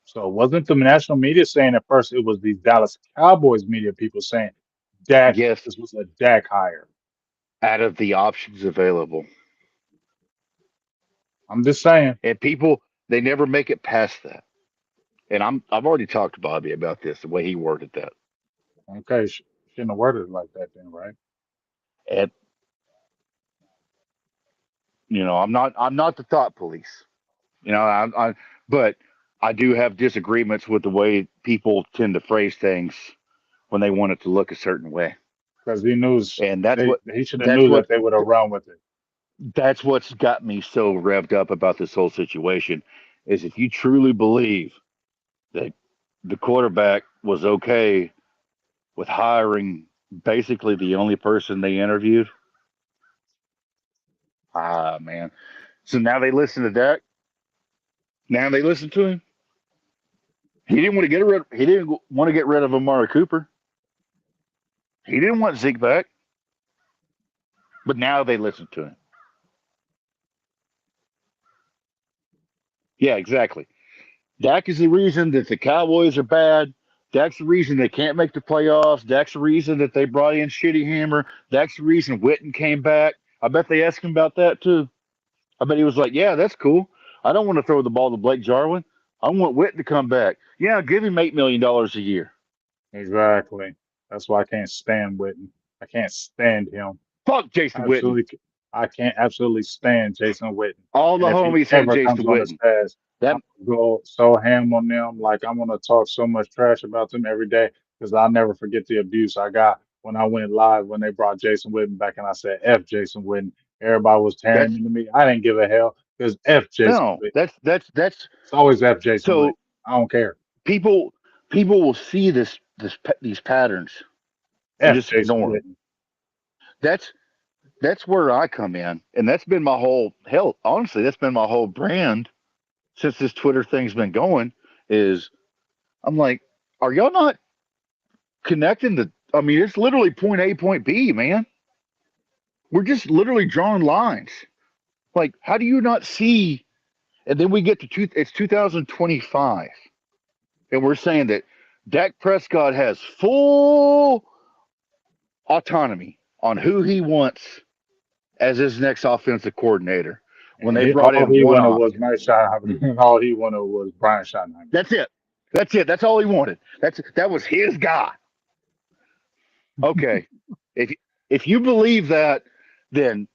[SPEAKER 1] So it wasn't the national media saying it first. It was these Dallas Cowboys media people saying, "Dak,
[SPEAKER 2] Yes,
[SPEAKER 1] this was a Dak hire."
[SPEAKER 2] out of the options available,
[SPEAKER 1] I'm just saying.
[SPEAKER 2] and people they never make it past that. And I've already talked to Bobby about this, the way he worded that.
[SPEAKER 1] Okay, shouldn't have worded it like that then, right?
[SPEAKER 2] And I'm not the thought police. But I do have disagreements with the way people tend to phrase things when they want it to look a certain way.
[SPEAKER 1] Because he knew
[SPEAKER 2] And that's what
[SPEAKER 1] he should have
[SPEAKER 2] that's
[SPEAKER 1] knew
[SPEAKER 2] what
[SPEAKER 1] that they would have run with it.
[SPEAKER 2] that's what's got me so revved up about this whole situation is if you truly believe that the quarterback was okay with hiring basically the only person they interviewed, man. So now they listen to Dak. Now they listen to him. He didn't want to get rid of Amari Cooper. He didn't want Zeke back. But now they listen to him. Yeah, exactly. Dak is the reason that the Cowboys are bad. Dak's the reason they can't make the playoffs. Dak's the reason that they brought in Schottenheimer. Dak's the reason Witten came back. I bet they asked him about that too. I bet he was like, "Yeah, that's cool. I don't want to throw the ball to Blake Jarwin. I want Witten to come back. Yeah, give him $8 million a year.
[SPEAKER 1] Exactly. That's why I can't stand Witten. I can't stand him.
[SPEAKER 2] Fuck Jason Witten.
[SPEAKER 1] Absolutely, I can't absolutely stand Jason Witten.
[SPEAKER 2] All the
[SPEAKER 1] And if he
[SPEAKER 2] homies hate
[SPEAKER 1] ever
[SPEAKER 2] Jason
[SPEAKER 1] comes on his
[SPEAKER 2] Witten.
[SPEAKER 1] pass,
[SPEAKER 2] That
[SPEAKER 1] I'm gonna go so ham on them. Like I'm gonna talk so much trash about them every day because I'll never forget the abuse I got when I went live when they brought Jason Witten back and I said F Jason Witten. Everybody was tearing
[SPEAKER 2] that's
[SPEAKER 1] into me. I didn't give a hell because F Jason
[SPEAKER 2] no.
[SPEAKER 1] Witten.
[SPEAKER 2] That's
[SPEAKER 1] It's always F Jason Witten.
[SPEAKER 2] so
[SPEAKER 1] I don't care.
[SPEAKER 2] people people will see these patterns and
[SPEAKER 1] F
[SPEAKER 2] just
[SPEAKER 1] Jason
[SPEAKER 2] ignore them.
[SPEAKER 1] Witten.
[SPEAKER 2] That's that's where I come in, and that's been my whole hell. Honestly, that's been my whole brand since this Twitter thing's been going. Is I'm like, are y'all not connecting the? I mean, it's literally point A, point B, man. We're just literally drawing lines. Like, how do you not see? And then we get to it's 2025, and we're saying that Dak Prescott has full autonomy on who he wants as his next offensive coordinator when
[SPEAKER 1] And
[SPEAKER 2] they brought
[SPEAKER 1] all
[SPEAKER 2] in
[SPEAKER 1] he
[SPEAKER 2] one
[SPEAKER 1] wanted was
[SPEAKER 2] option.
[SPEAKER 1] Mike Schottenheimer. And all he wanted was Brian Schottenheimer.
[SPEAKER 2] That's it. That's it. That's all he wanted. That was his guy. Okay. If if you believe that, then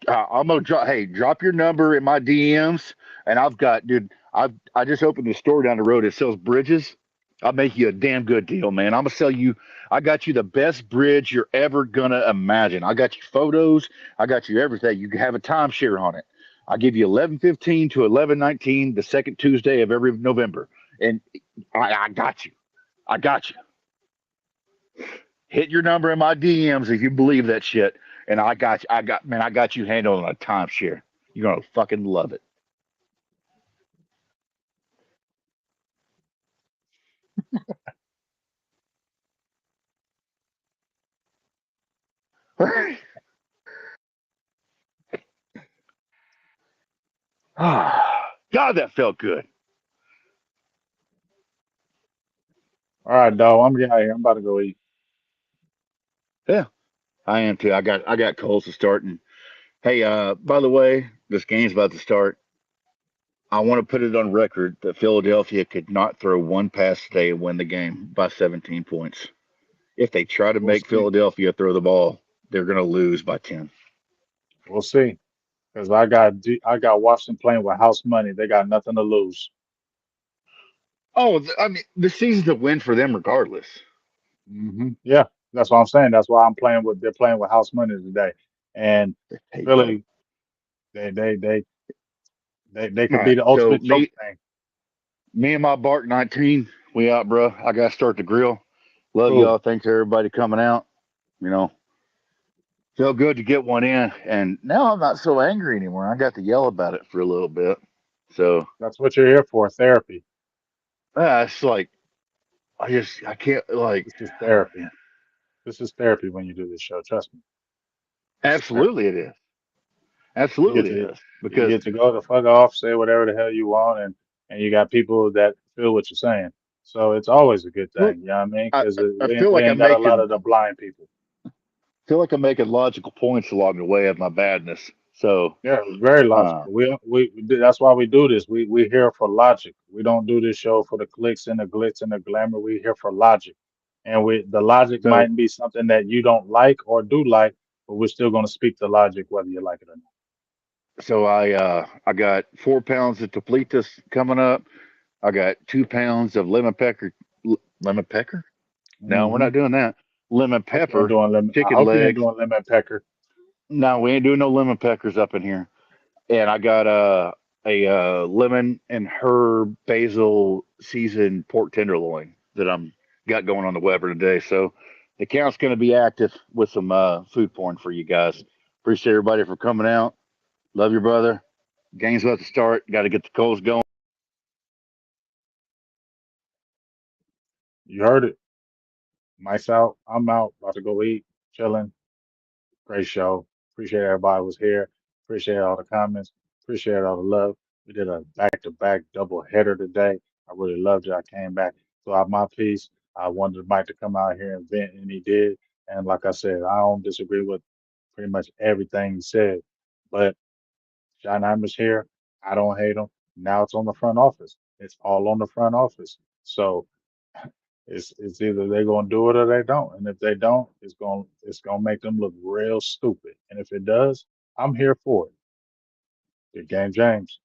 [SPEAKER 2] I'm gonna drop. Hey, drop your number in my DMs, and I've got, dude. I just opened the store down the road. It sells bridges. I'll make you a damn good deal, man. I'm gonna sell you. I got you the best bridge you're ever gonna imagine. I got you photos. I got you everything. You can have a timeshare on it. I give you 11/15 to 11/19, the second Tuesday of every November, and I got you. I got you. Hit your number in my DMs if you believe that shit. And I got you. I got you handled on a timeshare. You're gonna fucking love it. God, that felt good.
[SPEAKER 1] All right, dog. I'm getting out of here. I'm about to go eat.
[SPEAKER 2] Yeah, I am too. I got calls to start. And hey, by the way, this game's about to start. I want to put it on record that Philadelphia could not throw one pass today and win the game by 17 points. If they try to
[SPEAKER 1] We'll
[SPEAKER 2] make
[SPEAKER 1] see.
[SPEAKER 2] Philadelphia throw the ball, they're going to lose by 10.
[SPEAKER 1] We'll see. Because I got Washington playing with house money. They got nothing to lose.
[SPEAKER 2] Oh, I mean, the season's a win for them regardless.
[SPEAKER 1] Yeah, that's what I'm saying. That's why they're playing with house money today. And
[SPEAKER 2] Hey, bud.
[SPEAKER 1] Philly, they they they they
[SPEAKER 2] All
[SPEAKER 1] could be
[SPEAKER 2] right.
[SPEAKER 1] the
[SPEAKER 2] So
[SPEAKER 1] ultimate choke thing.
[SPEAKER 2] me and my Bark 19, we out, bro. I gotta start the grill. Love
[SPEAKER 1] Cool.
[SPEAKER 2] y'all. Thanks everybody coming out. You know, felt good to get one in, and now I'm not so angry anymore. I got to yell about it for a little bit. So
[SPEAKER 1] That's what you're here for, therapy.
[SPEAKER 2] it's like I can't like.
[SPEAKER 1] This is
[SPEAKER 2] Oh
[SPEAKER 1] therapy.
[SPEAKER 2] man,
[SPEAKER 1] This is therapy when you do this show. Trust me. This is therapy.
[SPEAKER 2] absolutely it is.
[SPEAKER 1] You get
[SPEAKER 2] Absolutely it
[SPEAKER 1] to
[SPEAKER 2] is
[SPEAKER 1] you
[SPEAKER 2] because
[SPEAKER 1] get to go the fuck off, say whatever the hell you want, and you got people that feel what you're saying. So it's always a good
[SPEAKER 2] look,
[SPEAKER 1] thing. You know what I mean?
[SPEAKER 2] I
[SPEAKER 1] Because
[SPEAKER 2] I
[SPEAKER 1] we ain't got a lot of the blind people.
[SPEAKER 2] feel like I'm making logical points along the way of my badness. So
[SPEAKER 1] Yeah, very
[SPEAKER 2] uh,
[SPEAKER 1] logical. That's why we do this. We here for logic. We don't do this show for the clicks and the glitz and the glamour. We here for logic. And the logic
[SPEAKER 2] so
[SPEAKER 1] might be something that you don't like or do like, but we're still going to speak the logic whether you like it or
[SPEAKER 2] I got 4 pounds of Blitzes coming up. I got 2 pounds of lemon pecker.
[SPEAKER 1] not.
[SPEAKER 2] No, we're not doing that. Lemon pepper,
[SPEAKER 1] I
[SPEAKER 2] chicken
[SPEAKER 1] hope you ain't
[SPEAKER 2] legs.
[SPEAKER 1] doing lemon pecker.
[SPEAKER 2] No, we ain't doing no lemon peckers up in here. And I got a lemon and herb basil seasoned pork tenderloin that I'm got going on the Weber today. So the account's going to be active with some food porn for you guys. Appreciate everybody for coming out. Love your brother. Game's about to start. Got to get the Coles going.
[SPEAKER 1] You heard it. Mike's out. I'm out. About to go eat. Chilling. Great show. Appreciate everybody was here. Appreciate all the comments. Appreciate all the love. We did a back-to-back double header today. I really loved it. I came back throughout my piece. I wanted Mike to come out here and vent, and he did. And like I said, I don't disagree with pretty much everything he said. But Schottenheimer's here. I don't hate him. Now it's on the front office. It's all on the front office. So it's either they're gonna do it or they don't. And if they don't, it's gonna make them look real stupid. And if it does, I'm here for it. Good game, James.